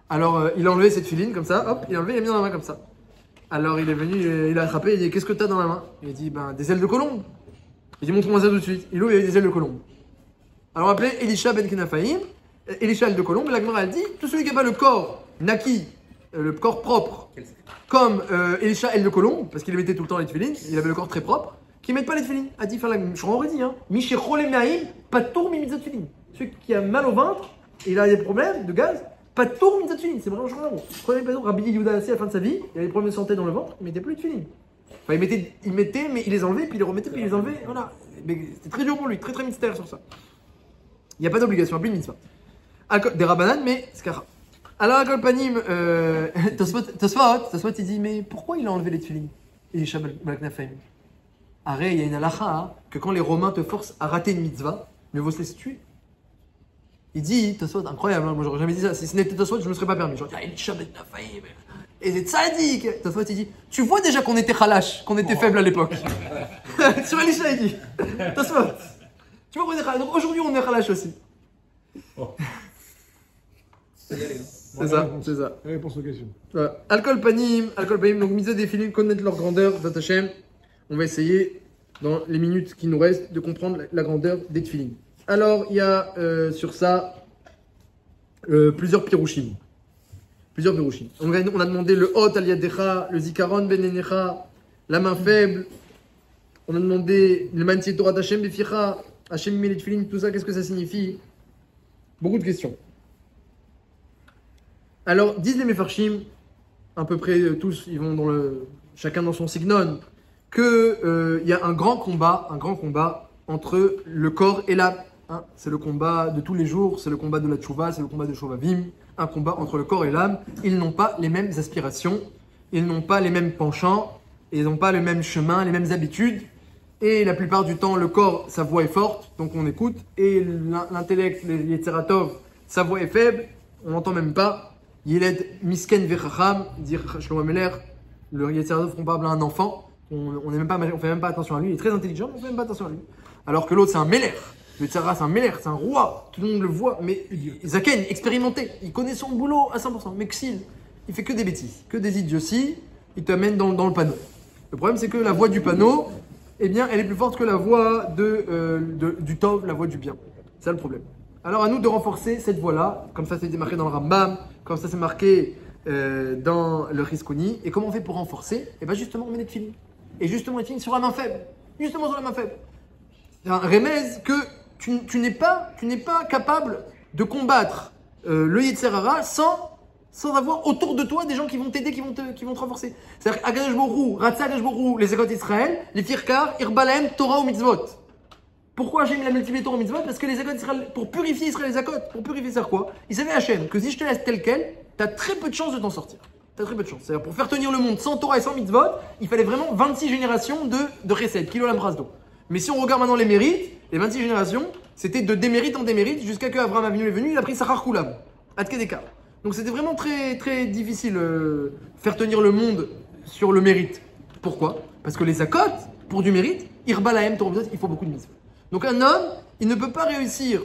S2: Alors, il a enlevé cette filine comme ça, hop, il a enlevé, il a mis dans la main comme ça. Alors, il est venu, il a attrapé, il dit qu'est-ce que t'as dans la main? Il a dit des ailes de colombe. Il dit montre-moi ça tout de suite. Il ouvre, il y avait des ailes de colombe. Alors, on appelait Elisha ben Knafaim, Elisha aile de colombe, et la Gemara elle dit tout celui qui n'a pas le corps naki, le corps propre, comme Elisha aile de colombe, parce qu'il mettait tout le temps les tefilin, il avait le corps très propre, qui ne mettent pas les tefilines. A dit faire la je aurait dit, hein. Michérolé Maïm, pas de tour, mitzvot tefilin. Celui qui a mal au ventre, et il a des problèmes de gaz, pas de tour, mitzvot tefilin. C'est vraiment Shulchan Aruch. Rabbi Yehuda Assi, à la fin de sa vie, il avait des problèmes de santé dans le ventre, il ne mettait plus de tefilin. Enfin, il mettait, mais il les enlevait, puis il les remettait, puis il les enlevait. Voilà. C'était très dur pour lui, très très mystère sur ça. Il n'y a pas d'obligation, plus de mitzvah. Des rabbanan, mais c'est kara. Alors, à Kolpanim, Tosfot, il dit, mais pourquoi il a enlevé les tefilines et les Shabbat Balaknafim? Arrête, il y a une halakha hein, que quand les Romains te forcent à rater une mitzvah, mieux vaut se laisser tuer. Il dit, Tosfot, incroyable, hein, moi j'aurais jamais dit ça. Si ce n'était Tosfot, je ne me serais pas permis. Genre, il y a une Shabbat Balaknafim. Et c'est tzaddik. Tosfot, il dit, tu vois déjà qu'on était khalash, qu'on était faible à l'époque. Sur Elisha, il dit, Tosfot, tu vois qu'on est khalash. Donc aujourd'hui, on est khalash aussi.
S1: Oh.
S2: C'est ça, c'est ça.
S1: Réponse aux questions.
S2: Voilà. Alcool panim, donc mitzvot des filines, connaître leur grandeur, Zatachem. On va essayer, dans les minutes qui nous restent, de comprendre la grandeur des tefilines. Alors, il y a sur ça plusieurs pirouchim. On a demandé le hot al yadecha, le zikaron ben enecha, la main faible. On a demandé le mantier Torah d'Hachem beficha, Hachem met les tefilines, tout ça, qu'est-ce que ça signifie? Beaucoup de questions. Alors, disent les Mefarshim, à peu près tous, ils vont chacun dans son signon, que y a un grand combat entre le corps et l'âme. Hein, c'est le combat de tous les jours, c'est le combat de la tchouva, c'est le combat de Shovavim, un combat entre le corps et l'âme. Ils n'ont pas les mêmes aspirations, ils n'ont pas les mêmes penchants, ils n'ont pas le même chemin, les mêmes habitudes. Et la plupart du temps, le corps, sa voix est forte, donc on écoute, et l'intellect, les Yetzeratov, sa voix est faible, on n'entend même pas. Yeled misken vechacham, dit Shlomo Meller, le Yetzeratov comparable à un enfant, on fait même pas attention à lui, il est très intelligent, mais on fait même pas attention à lui. Alors que l'autre, c'est un Meller. Le Tzara, c'est un Meller, c'est un roi, tout le monde le voit, mais Zaken, expérimenté, il connaît son boulot à 100%, mais Xil, il fait que des bêtises, que des idioties, il te mène dans le panneau. Le problème, c'est que la voix du panneau, eh bien, elle est plus forte que la voix du Tov, la voix du bien. C'est ça le problème. Alors, à nous de renforcer cette voix-là, comme ça, c'est marqué dans le Rambam, comme ça, c'est marqué dans le Rizkoni. Et comment on fait pour renforcer? Eh bien, justement, on met des tefilines. Et justement, les tefilines sur la main faible. Justement, sur la main faible. C'est un remède que tu n'es pas capable de combattre le Yetzer Hara sans avoir autour de toi des gens qui vont t'aider, qui vont te renforcer. C'est-à-dire qu'Akadosh Borou, Ratsa Akadosh Borou, les Zakot Israël, les Firkar, Irbalaem, Torah ou Mitzvot. Pourquoi Hachem l'a multiplié Torah ou Mitzvot? Parce que les Zakot Israël, pour purifier Israël, les Zakot, pour purifier ça quoi? Ils savaient Hachem que si je te laisse tel quel, t'as très peu de chances de t'en sortir. T'as très peu de chance. C'est-à-dire pour faire tenir le monde sans Torah et sans Mitzvot, il fallait vraiment 26 générations de Chesed, Kilo Lam Rasdo. Mais si on regarde maintenant les mérites, les 26 générations, c'était de démérite en démérite jusqu'à que Abraham Avinu est venu, il a pris Sachar Kulam, Adkedeka. Donc c'était vraiment très, très difficile faire tenir le monde sur le mérite. Pourquoi? Parce que les Zakot, pour du mérite, Irbalaem, Torah, il faut beaucoup de mitzvot. Donc un homme, il ne peut pas réussir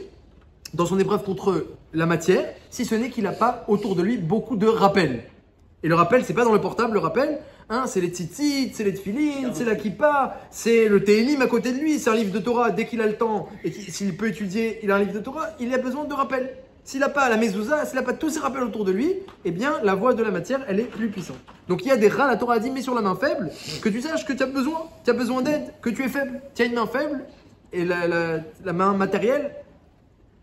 S2: dans son épreuve contre la matière, si ce n'est qu'il n'a pas autour de lui beaucoup de rappels. Et le rappel, c'est pas dans le portable, le rappel, hein, c'est les tzitzit, c'est les tefilines, c'est la kippa, c'est le Télim à côté de lui, c'est un livre de Torah, dès qu'il a le temps, et s'il peut étudier, il a un livre de Torah, il a besoin de rappels. S'il n'a pas la mezouza, s'il n'a pas tous ces rappels autour de lui, eh bien, la voix de la matière, elle est plus puissante. Donc, il y a des rats, la Torah a dit, mets sur la main faible, que tu saches que tu as besoin d'aide, que tu es faible. Tu as une main faible, et la main matérielle,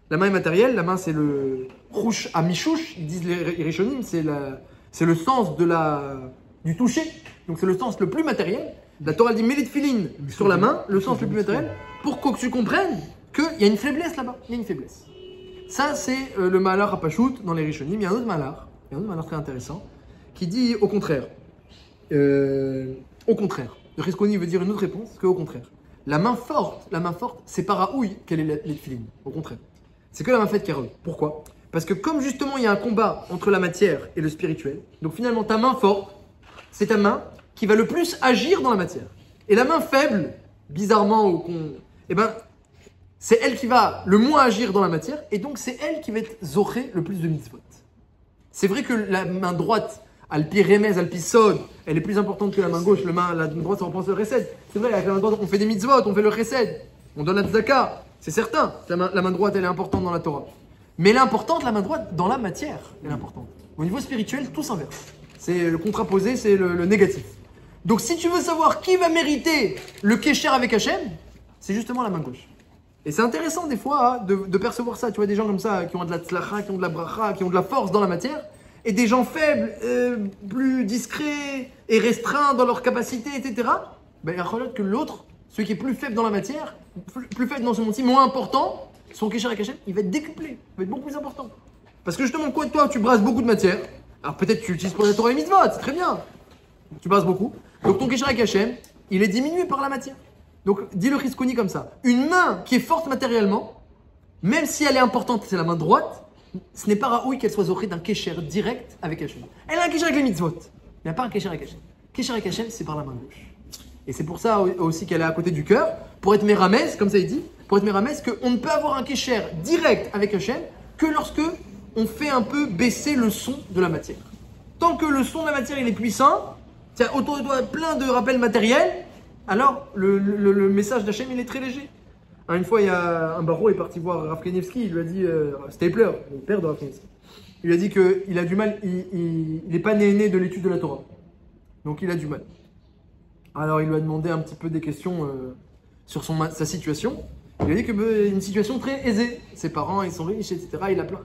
S2: la main est matérielle, la main c'est le rouche à michouche, ils disent les Rishonim, c'est le sens du toucher, donc c'est le sens le plus matériel. La Torah dit, mets les tefilines sur la main, le sens le plus matériel, pour que tu comprennes qu'il y a une faiblesse là-bas, il y a une faiblesse. Ça, c'est le malheur à Pachout dans les Rishonim. Il y a un autre malheur très intéressant, qui dit au contraire. Le Rizkoni veut dire une autre réponse que au contraire. La main forte, c'est pas Raoui qu'elle est les tefilines. Au contraire. C'est que la main faite qui est Raoui. Pourquoi? Parce que comme justement il y a un combat entre la matière et le spirituel, donc finalement ta main forte, c'est ta main qui va le plus agir dans la matière. Et la main faible, bizarrement, eh ben, c'est elle qui va le moins agir dans la matière, et donc c'est elle qui va être zoré le plus de mitzvot. C'est vrai que la main droite, alpi remez, alpi sod, elle est plus importante que la main gauche. La main droite, ça reprend le chesed. C'est vrai, avec la main droite, on fait des mitzvot, on fait le chesed, on donne la tzedaka. C'est certain, la main droite, elle est importante dans la Torah. Mais elle est importante, la main droite, dans la matière, elle est importante. Au niveau spirituel, tout s'inverse. C'est le contraposé, c'est le négatif. Donc si tu veux savoir qui va mériter le Kesher avec Hachem, c'est justement la main gauche. Et c'est intéressant des fois de percevoir ça. Tu vois des gens comme ça qui ont de la tzlacha, qui ont de la bracha, qui ont de la force dans la matière, et des gens faibles, plus discrets et restreints dans leurs capacités, etc. Ben, il y a reconnaître que l'autre, celui qui est plus faible dans la matière, plus faible dans ce monde-ci, moins important, son Kesher avec Hachem, il va être décuplé, il va être beaucoup plus important. Parce que justement, quoi, toi, tu brasses beaucoup de matière. Alors peut-être tu l'utilises pour la Torah et mitzvot, c'est très bien. Tu brasses beaucoup. Donc ton Kesher avec Hachem, il est diminué par la matière. Donc dis le Chizkoni comme ça. Une main qui est forte matériellement, même si elle est importante, c'est la main droite, ce n'est pas raoui qu'elle soit zorée d'un Kesher direct avec Hachem. Elle a un Kesher avec les mitzvot, mais elle n'a pas un Kesher avec Hachem. Kesher avec Hachem, c'est par la main gauche. Et c'est pour ça aussi qu'elle est à côté du cœur, pour être méramès, comme ça il dit, pour être méramès, qu'on ne peut avoir un Kesher direct avec Hachem que lorsque on fait un peu baisser le son de la matière. Tant que le son de la matière il est puissant, tiens, autour de toi plein de rappels matériels, alors le message d'Hachem il est très léger. Une fois, il y a un barreau est parti voir Rav Kanievski, il lui a dit, Stapler, le père de Rav Kanievski, il lui a dit qu'il a du mal, il n'est pas né de l'étude de la Torah. Donc il a du mal. Alors il lui a demandé un petit peu des questions sur sa situation. Il lui a dit que une situation très aisée. Ses parents, ils sont riches, etc. Il a plein.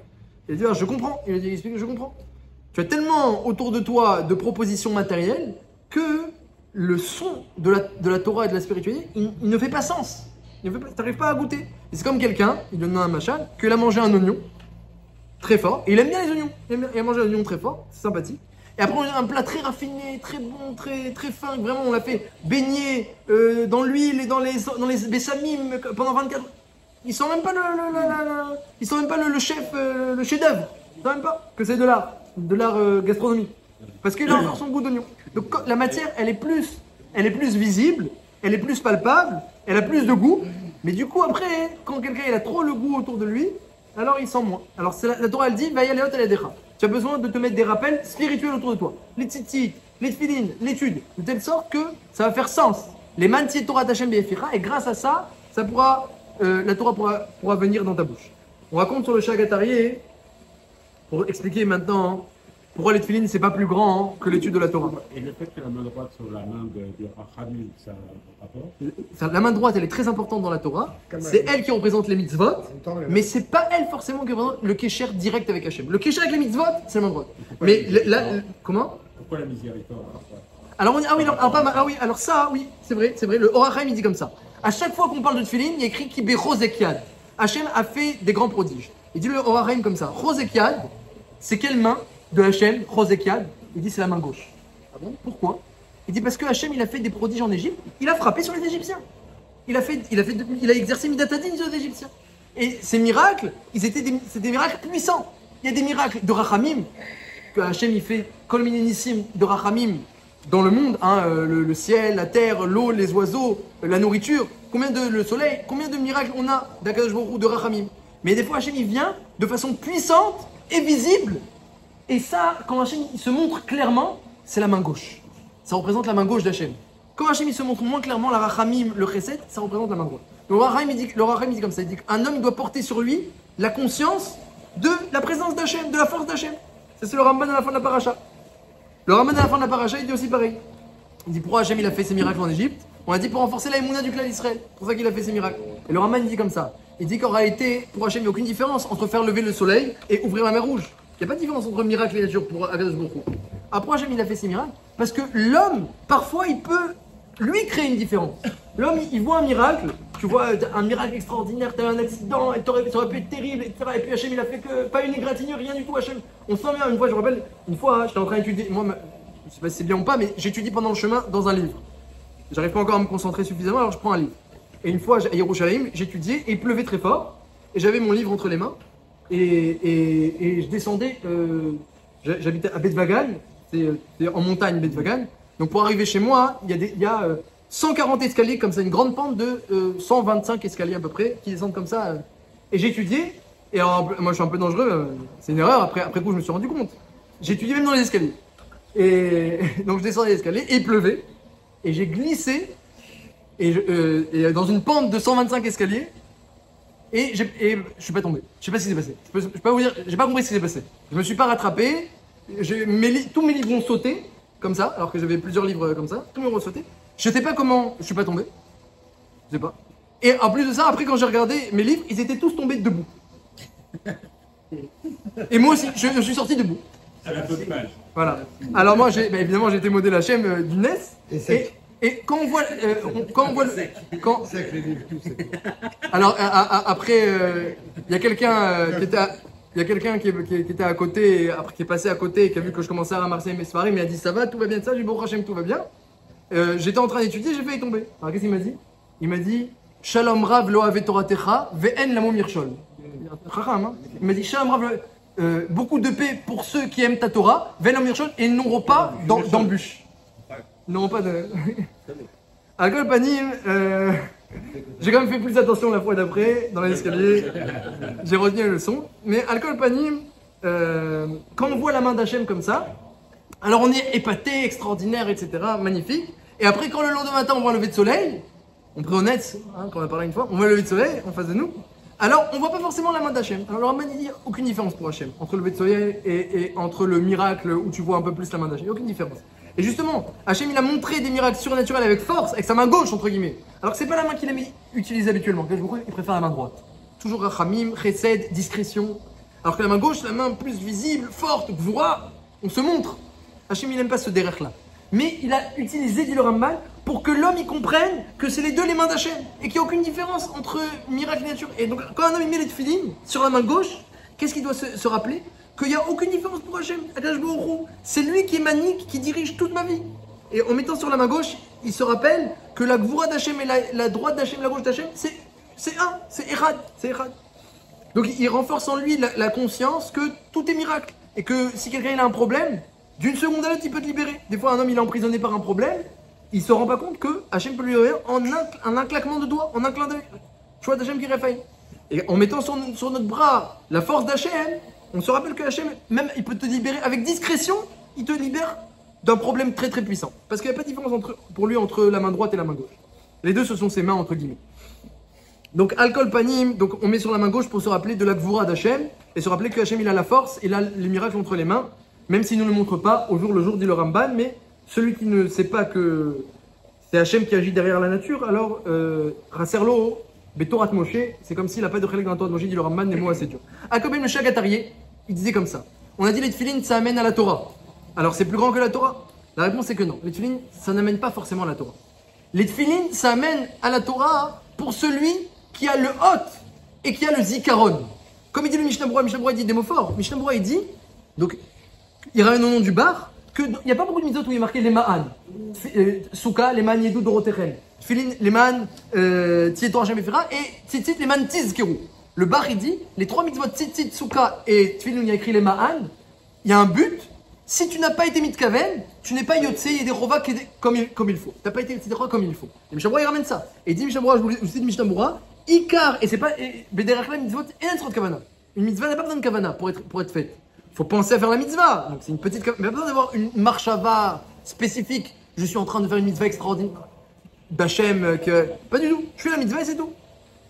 S2: Il a dit, je comprends. Il a dit, explique, je comprends. Tu as tellement autour de toi de propositions matérielles que le son de la Torah et de la spiritualité, il ne fait pas sens. Tu n'arrives pas à goûter. Et c'est comme quelqu'un, il donne un machin, qu'il a mangé un oignon très fort. Et il aime bien les oignons. Il a mangé un oignon très fort, c'est sympathique. Et après, on a un plat très raffiné, très bon, très fin. Vraiment, on l'a fait baigner dans l'huile et dans les bessamim pendant 24 heures. Ils sont même pas le chef, le chef-d'œuvre. Ils savent même pas que c'est de l'art gastronomique. Parce qu'il a encore son goût d'oignon. Donc la matière, elle est plus visible, elle est plus palpable, elle a plus de goût. Mais du coup, après, quand quelqu'un il a trop le goût autour de lui, alors il sent moins. Alors la Torah, elle dit, va y aller à l'Edecha. Tu as besoin de te mettre des rappels spirituels autour de toi. Les tzitzit, les tfilin, l'étude. De telle sorte que ça va faire sens. Les mantiers Torah Hashem Be'efira. Et grâce à ça, la Torah pourra venir dans ta bouche. On raconte sur le Shagatarié, pour expliquer maintenant pourquoi les tfilin c'est pas plus grand que l'étude de la Torah.
S5: Et le fait que la main droite sur la main de Rachamim, ça a rapport?
S2: La main droite, elle est très importante dans la Torah. C'est elle qui représente les mitzvot, mais c'est pas elle forcément qui représente le kesher direct avec Hachem. Le kesher avec les mitzvot, c'est la main droite. Mais comment?
S5: Pourquoi la miséricorde?
S2: Alors oui, c'est vrai. Le Or HaChaim il dit comme ça. À chaque fois qu'on parle de tfilin, il y a écrit Ki bechozekiad. Hachem a fait des grands prodiges. Il dit le Or HaChaim comme ça. Chozekiad, c'est quelle main de Hachem? Chozekiad. Il dit c'est la main gauche. Ah bon? Pourquoi? Il dit parce que Hachem il a fait des prodiges en Égypte. Il a frappé sur les Égyptiens. Il a exercé Midatadin sur les Égyptiens. Et ces miracles, c'est des miracles puissants. Il y a des miracles de Rachamim que Hachem il fait Kol Minissim de Rachamim dans le monde, le ciel, la terre, l'eau, les oiseaux, la nourriture, le soleil, combien de miracles on a d'Akadosh Baruch Hu, de Rachamim. Mais des fois Hachem il vient de façon puissante et visible. Et ça, quand Hachem il se montre clairement, c'est la main gauche. Ça représente la main gauche d'Hachem. Quand Hachem il se montre moins clairement, la Rachamim, le Chesed, ça représente la main droite. Le Rachamim il dit comme ça, il dit qu'un homme il doit porter sur lui la conscience de la présence d'Hachem, de la force d'Hachem. C'est le Ramban à la fin de la paracha. Le Ramban à la fin de la paracha, il dit aussi pareil. Il dit pourquoi Hachem il a fait ses miracles en Égypte? On a dit pour renforcer la émouna du clan d'Israël. C'est pour ça qu'il a fait ses miracles. Et le Ramban il dit comme ça. Il dit qu'en réalité, pour Hachem, il n'y a aucune différence entre faire lever le soleil et ouvrir la mer rouge. Il n'y a pas de différence entre miracle et nature pour Akadosh Baruch Hu. Après Hachem, il a fait ses miracles parce que l'homme, parfois, il peut lui créer une différence. L'homme, il voit un miracle, tu vois un miracle extraordinaire, tu as un accident, et ça aurait pu être terrible, etc. Et puis Hachem, il a fait que pas une égratignure, rien du tout. Hachem, on sent bien. Une fois, je me rappelle, j'étais en train d'étudier. Moi, je sais pas si c'est bien ou pas, mais j'étudie pendant le chemin dans un livre. J'arrive pas encore à me concentrer suffisamment, alors je prends un livre. Et une fois, à Yerushalayim, j'étudiais et il pleuvait très fort. Et j'avais mon livre entre les mains. Et je descendais, j'habitais à Beth-Vagan, c'est en montagne Beth-Vagan. Donc pour arriver chez moi, il y a 140 escaliers comme ça, une grande pente de 125 escaliers à peu près, qui descendent comme ça. Et j'étudiais, et alors, moi je suis un peu dangereux, c'est une erreur, après coup je me suis rendu compte. J'étudiais même dans les escaliers. Et donc je descendais les escaliers, et il pleuvait, et j'ai glissé, et dans une pente de 125 escaliers, et je suis pas tombé. Je sais pas ce qui s'est passé. Je peux pas vous dire, j'ai pas compris ce qui s'est passé. Je me suis pas rattrapé. Tous mes livres ont sauté. comme ça, alors que j'avais plusieurs livres comme ça, tout me sauté. Je sais pas comment je suis pas tombé. Je sais pas. Et en plus de ça, après quand j'ai regardé mes livres, ils étaient tous tombés debout. Et moi aussi, je suis sorti debout.
S5: À la bonne page.
S2: Voilà. Alors moi, évidemment, j'ai été modèle HM du NES. Et quand on voit,
S3: Sec, les livres, tout sec.
S2: alors après, il y a quelqu'un qui était à côté, après qui est passé à côté et qui a vu que je commençais à ramasser mes soirées, mais il a dit ça va, tout va bien de ça. J'ai dit bon Hachem, tout va bien. J'étais en train d'étudier, j'ai failli tomber. Alors qu'est-ce qu'il m'a dit? Il m'a dit Shalom Rav lo ave Toratecha ve'en lamo mirshol. Il m'a dit Shalom Rav, beaucoup de paix pour ceux qui aiment ta Torah, ve'en lamo mirshol, et n'auront pas d'embûches. Non, pas de. Alcool Panim, j'ai quand même fait plus attention la fois d'après, dans les escaliers. J'ai retenu la leçon. Mais Alcool Panim, quand on voit la main d'Hachem comme ça, alors on est épaté, extraordinaire, etc. Magnifique. Et après, quand le lendemain matin, on voit un lever de soleil, on est honnête, hein, quand on a parlé une fois, on voit le lever de soleil en face de nous. Alors, on voit pas forcément la main d'Hachem. Alors, il n'y a aucune différence pour Hachem entre le lever de soleil et entre le miracle où tu vois un peu plus la main d'Hachem. Il n'y a aucune différence. Et justement, Hachem il a montré des miracles surnaturels avec force, avec sa main gauche entre guillemets. Alors que c'est pas la main qu'il aime utiliser habituellement. Il préfère la main droite. Toujours rachamim, chesed, discrétion. Alors que la main gauche, la main plus visible, forte, gvoura, on se montre. Hachem il n'aime pas ce derrière là. Mais il a utilisé, dit le Rambam, pour que l'homme y comprenne que c'est les deux les mains d'Hachem et qu'il n'y a aucune différence entre miracle et nature. Et donc quand un homme il met les tefilines sur la main gauche, qu'est-ce qu'il doit se rappeler? Qu'il n'y a aucune différence pour Hachem. C'est lui qui est manique, qui dirige toute ma vie. Et en mettant sur la main gauche, il se rappelle que la gvoura d'Hachem et la droite d'Hachem, la gauche d'Hachem, c'est un, c'est Erad, c'est Erad. Donc il renforce en lui la conscience que tout est miracle. Et que si quelqu'un il a un problème, d'une seconde à l'autre, il peut te libérer. Des fois, un homme il est emprisonné par un problème, il se rend pas compte que Hachem peut lui libérer en un claquement de doigts, en un clin d'œil. Choix d'Hachem qui réfaille. Et en mettant sur notre bras la force d'Hachem, on se rappelle que Hachem, même il peut te libérer avec discrétion, il te libère d'un problème très très puissant. Parce qu'il n'y a pas de différence pour lui entre la main droite et la main gauche. Les deux, ce sont ses mains entre guillemets. Donc, alcool panim, donc on met sur la main gauche pour se rappeler de la gvoura d'Hachem et se rappeler que Hachem il a la force, il a les miracles entre les mains, même s'il ne le montre pas au jour le jour, dit le Ramban. Mais celui qui ne sait pas que c'est Hachem qui agit derrière la nature, alors Rasserlo, Betorat Moshe, c'est comme s'il n'a pas de chélek dans la Torah de Moshe, dit le Ramban, des mots assez durs. Akobem le Shagatarié, il disait comme ça. On a dit les tefilines, ça amène à la Torah. Alors c'est plus grand que la Torah? La réponse est que non. Les tefilines, ça n'amène pas forcément à la Torah. Les tefilines, ça amène à la Torah pour celui qui a le hot et qui a le zikaron. Comme il dit le Mishnah Berurah, il dit des mots forts. Mishnah Berurah, il dit, donc, il ramène au nom du bar, qu'il n'y a pas beaucoup de mitzvot où il est marqué les ma'an. Souka, les ma'an yedou dorotechem. Tefilin, les ma'an tietor Hashem efira, et tzitzit, les ma'an tizkeru. Le bar, il dit, les trois mitzvot tzitzit, souka et tefilin, où il y a écrit les ma'an, il y a un but. Si tu n'as pas été mitkaven, tu n'es pas yotse et des rova comme il faut. Tu n'as pas été yotse des rova comme il faut. Et Mishnah Berurah, il ramène ça. Et il dit, Mishnah Berurah, je vous cite Mishnah Berurah, Ikar, et c'est pas, Bederachla mitzvot, et un de kavana. Une mitzvah n'a pas besoin de kavana pour être faite. Il faut penser à faire la mitzvah. Donc c'est une petite kavana. Mais pas besoin d'avoir une marshava spécifique. Je suis en train de faire une mitzvah extraordinaire. D'Hachem, que. Pas du tout. Je fais la mitzvah et c'est tout.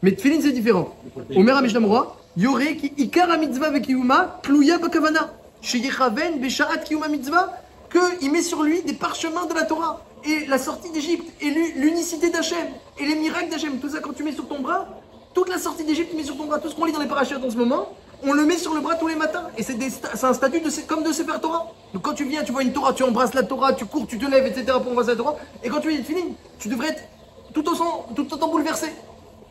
S2: Mais tefilin, c'est différent. Omer à Mishnah Berurah, Yoré ki Ikar a mitzvah vekiyuma, Tluya bakavana. Sheyechaven beshaat kiyuma mitzvah, qu'il met sur lui des parchemins de la Torah. Et la sortie d'Égypte, et l'unicité d'Hachem, et les miracles d'Hachem, tout ça quand tu mets sur ton bras, toute la sortie d'Égypte, tu mets sur ton bras, tout ce qu'on lit dans les parachutes en ce moment, on le met sur le bras tous les matins. Et c'est un statut comme de Sefer Torah. Donc quand tu viens, tu vois une Torah, tu embrasses la Torah, tu cours, tu te lèves, etc. pour embrasser la Torah. Et quand tu es fini, tu devrais être tout autant bouleversé.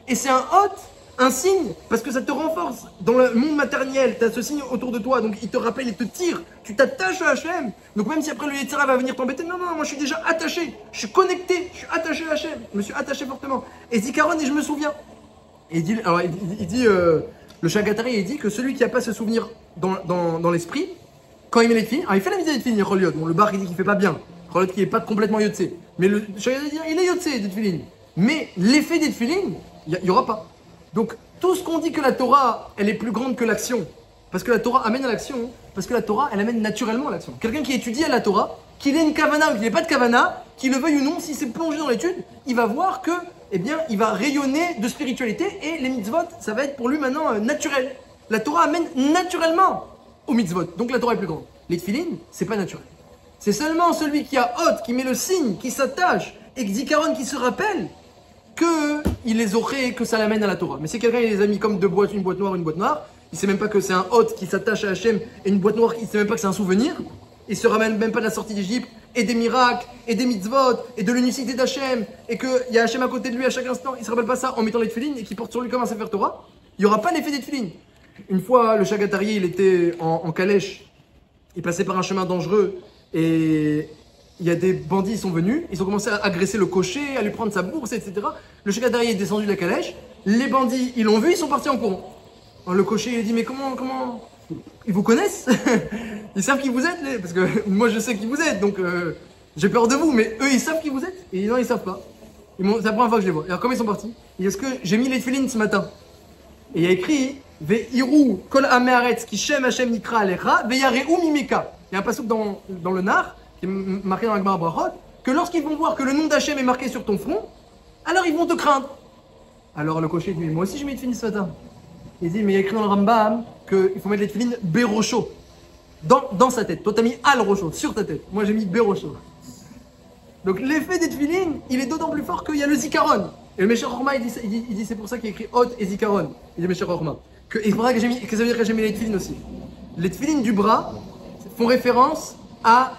S2: Et c'est un hôte, un signe, parce que ça te renforce. Dans le monde matériel, tu as ce signe autour de toi, donc il te rappelle et te tire. Tu t'attaches à Hachem. Donc même si après le Yetzirah va venir t'embêter, non, moi je suis déjà attaché. Je suis connecté, je suis attaché à Hachem. Je me suis attaché fortement. Et Zikaron, et je me souviens. Et il dit le Shagatari, il dit que celui qui n'a pas ce souvenir dans l'esprit, quand il met les tefilines, il fait la mitzvah des tefilines, Choliot. Bon, le bar, il dit qu'il ne fait pas bien. Choliot qui n'est pas complètement yotse. Mais le Shagatari dit, il est yotse des tefilines. Mais l'effet des tefilines, il n'y aura pas. Donc, tout ce qu'on dit que la Torah, elle est plus grande que l'action, parce que la Torah amène à l'action, parce que la Torah, elle amène naturellement à l'action. Quelqu'un qui étudie à la Torah, qu'il ait une kavana ou qu'il n'ait pas de kavana, qu'il le veuille ou non, s'il s'est plongé dans l'étude, il va voir que, il va rayonner de spiritualité et les mitzvot, ça va être pour lui maintenant naturel. La Torah amène naturellement aux mitzvot, donc la Torah est plus grande. Les tefilines, c'est pas naturel. C'est seulement celui qui a hôte, qui met le signe, qui s'attache, et que Zikaron qui se rappelle, qu'il les aurait, que ça l'amène à la Torah. Mais si quelqu'un il les a mis comme deux boîtes, une boîte noire, il sait même pas que c'est un hôte qui s'attache à Hachem, et une boîte noire, il sait même pas que c'est un souvenir, il se ramène même pas de la sortie d'Égypte, et des miracles, et des mitzvot, et de l'unicité d'Hachem, et qu'il y a Hachem à côté de lui à chaque instant, il se rappelle pas ça en mettant les tefilines, et qu'il porte sur lui comme un Sefer Torah, il n'y aura pas l'effet des tefilines. Une fois, le Chagatari, il était en calèche, il passait par un chemin dangereux, et il y a des bandits, ils sont venus, ils ont commencé à agresser le cocher, à lui prendre sa bourse, etc. Le Chagatari est descendu de la calèche, les bandits, ils l'ont vu, ils sont partis en courant. Alors, le cocher, il a dit, mais comment ils vous connaissent? Ils savent qui vous êtes, parce que moi je sais qui vous êtes, donc j'ai peur de vous, mais eux ils savent qui vous êtes? Et non, ils savent pas. C'est la première fois que je les vois. Et alors comment ils sont partis? Il dit, est-ce que j'ai mis les tefilines ce matin? Et il y a écrit, Ve'iru kol amearetz ki shem Hashem nikra alecha, ve'yareu mimeka. Il y a un passage dans le Nar, qui est marqué dans la Gemara Brachot, que lorsqu'ils vont voir que le nom d'Hachem est marqué sur ton front, alors ils vont te craindre. Alors le cocher dit, mais moi aussi j'ai mis les tefilines ce matin. Il dit, mais il y a écrit dans le Rambam qu'il faut mettre les tefilines Berocho. Dans sa tête. Toi, t'as mis Al Rocho, sur ta tête. Moi, j'ai mis Berocho. Donc, l'effet des tefilines, il est d'autant plus fort qu'il y a le Zikaron. Et le Meshach Horma, il dit c'est pour ça qu'il y a écrit Hot et Zikaron. Il dit Meshach Horma. Que ça veut dire que j'ai mis les tefilines aussi. Les tefilines du bras font référence à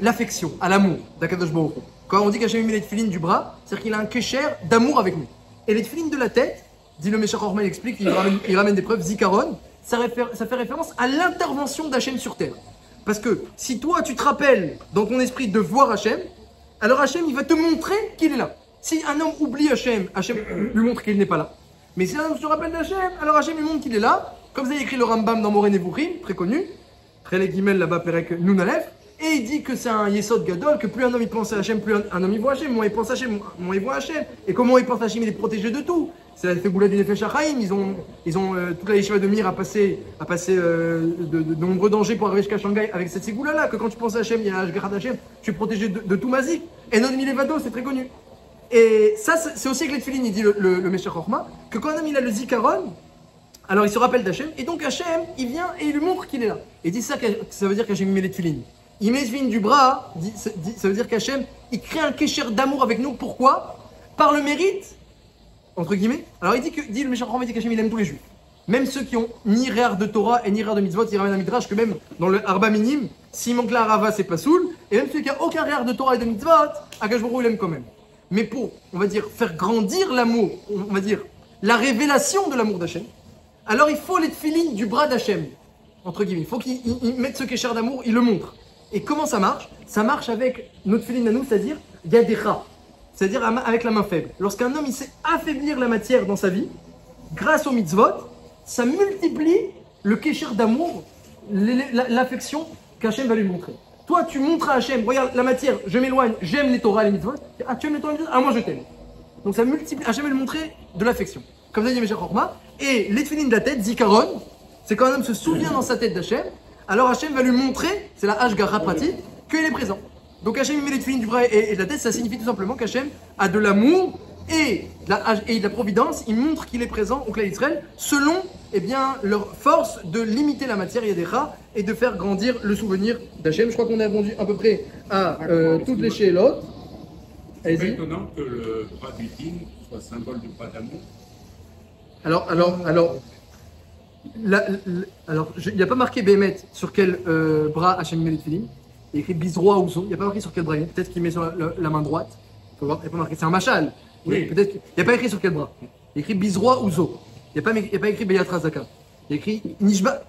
S2: l'affection, à l'amour d'Akadosh Baruch Hu. Quand on dit qu'Hachem mis les tefilines du bras, c'est-à-dire qu'il a un kécher d'amour avec nous. Et les tefilines de la tête, dit le Meshach Horma, il explique, il ramène des preuves, Zikaron, ça fait référence à l'intervention d'Hachem sur terre. Parce que si toi tu te rappelles dans ton esprit de voir Hachem, alors Hachem il va te montrer qu'il est là. Si un homme oublie Hachem, Hachem lui montre qu'il n'est pas là. Mais si un homme se rappelle d'Hachem, alors Hachem lui montre qu'il est là. Comme ça il écrit le Rambam dans Moreh Nevuchim, très connu, très les guimel là-bas, Perek Nun Aleph, et il dit que c'est un Yesod Gadol, que plus un homme il pense à Hachem, plus un homme il voit Hachem, moins il pense à Hachem, moins il voit Hachem. Et comment il pense à Hachem, il est protégé de tout. C'est la Fegoula du Nefesh HaChaim, ils ont toute la yeshiva de Mir a passé de nombreux dangers pour arriver jusqu'à Shanghai avec cette Fegoula là, que quand tu penses à Hachem, il y a Hashgarat Hachem, tu es protégé de tout mazik. Et non Milevado, c'est très connu. Et ça, c'est aussi avec les tefilines, il dit le Meshach Horma, que quand un homme il a le Zikaron, alors il se rappelle d'Hachem, et donc Hachem, il vient et il lui montre qu'il est là. Et dit ça veut dire qu'Hachem met les tefilines. Il met les tefilines du bras, ça veut dire qu'Hachem, il crée un kécher d'amour avec nous. Pourquoi? Par le mérite, entre guillemets. Alors il dit le Meshach Horma, il dit qu'Hachem il aime tous les juifs. Même ceux qui ont ni réar de Torah et ni réar de mitzvot, il ramène un midrash que même dans le Arba Minim, s'il manque la Harava, c'est pas soul. Et même celui qui a aucun réar de Torah et de mitzvot, Akadosh Baruch Hu, il aime quand même. Mais pour, on va dire, faire grandir l'amour, on va dire, la révélation de l'amour d'Hachem, alors il faut les tefilines du bras d'Hachem, entre guillemets. Il faut qu'il mette ce kécher d'amour, il le montre. Et comment ça marche? Ça marche avec notre tefilines à nous, c'est-à-dire Yadecha. C'est-à-dire avec la main faible. Lorsqu'un homme il sait affaiblir la matière dans sa vie, grâce au mitzvot, ça multiplie le kécher d'amour, l'affection qu'Hachem va lui montrer. Toi, tu montres à Hachem, regarde la matière, je m'éloigne, j'aime les Torah, les mitzvot. Ah, tu aimes les Torah, les mitzvot? Ah, moi je t'aime. Donc ça multiplie, Hachem va lui montrer de l'affection. Comme ça dit Meshach Horma. Et les tefilines de la tête, Zikaron, c'est quand un homme se souvient dans sa tête d'Hachem, alors Hachem va lui montrer, c'est la Hashgacha pratique, qu'il est présent. Donc Hachem met les tefilines du bras et de la tête, ça signifie tout simplement qu'Hachem a de l'amour et de la providence, il montre qu'il est présent au clan d'Israël selon leur force de limiter la matière, il y a des rats, et de faire grandir le souvenir d'Hachem. Je crois qu'on a répondu à peu près à toutes les chélotes.
S5: C'est étonnant que le bras du din soit symbole du bras d'amour.
S2: Alors, il n'y a pas marqué Bémet sur quel bras Hachem met les tefilines. Il y a écrit Bizroa Ouzo. Il n'y a pas marqué sur quel bras. Peut-être qu'il met sur la main droite. Il faut voir. Il n'y a pas marqué. C'est un machal. Oui. Peut-être qu'il n'y a pas écrit sur quel bras. Il y a écrit Bizroa Ouzo. Il n'y a pas écrit Beyatra Zaka. Il y a écrit Nishba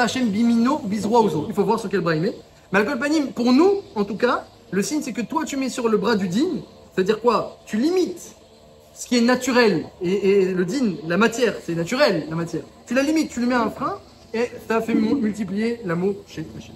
S2: Hachem Bimino Bizroa Ouzo. Il faut voir sur quel bras il met. Mais Al-Kol Panim, pour nous, en tout cas, le signe c'est que toi tu mets sur le bras du din. C'est-à-dire quoi? Tu limites ce qui est naturel. Et le din, la matière, c'est naturel, la matière. Tu la limites, tu lui mets un frein. Et ça fait multiplier l'amour chez Hachem.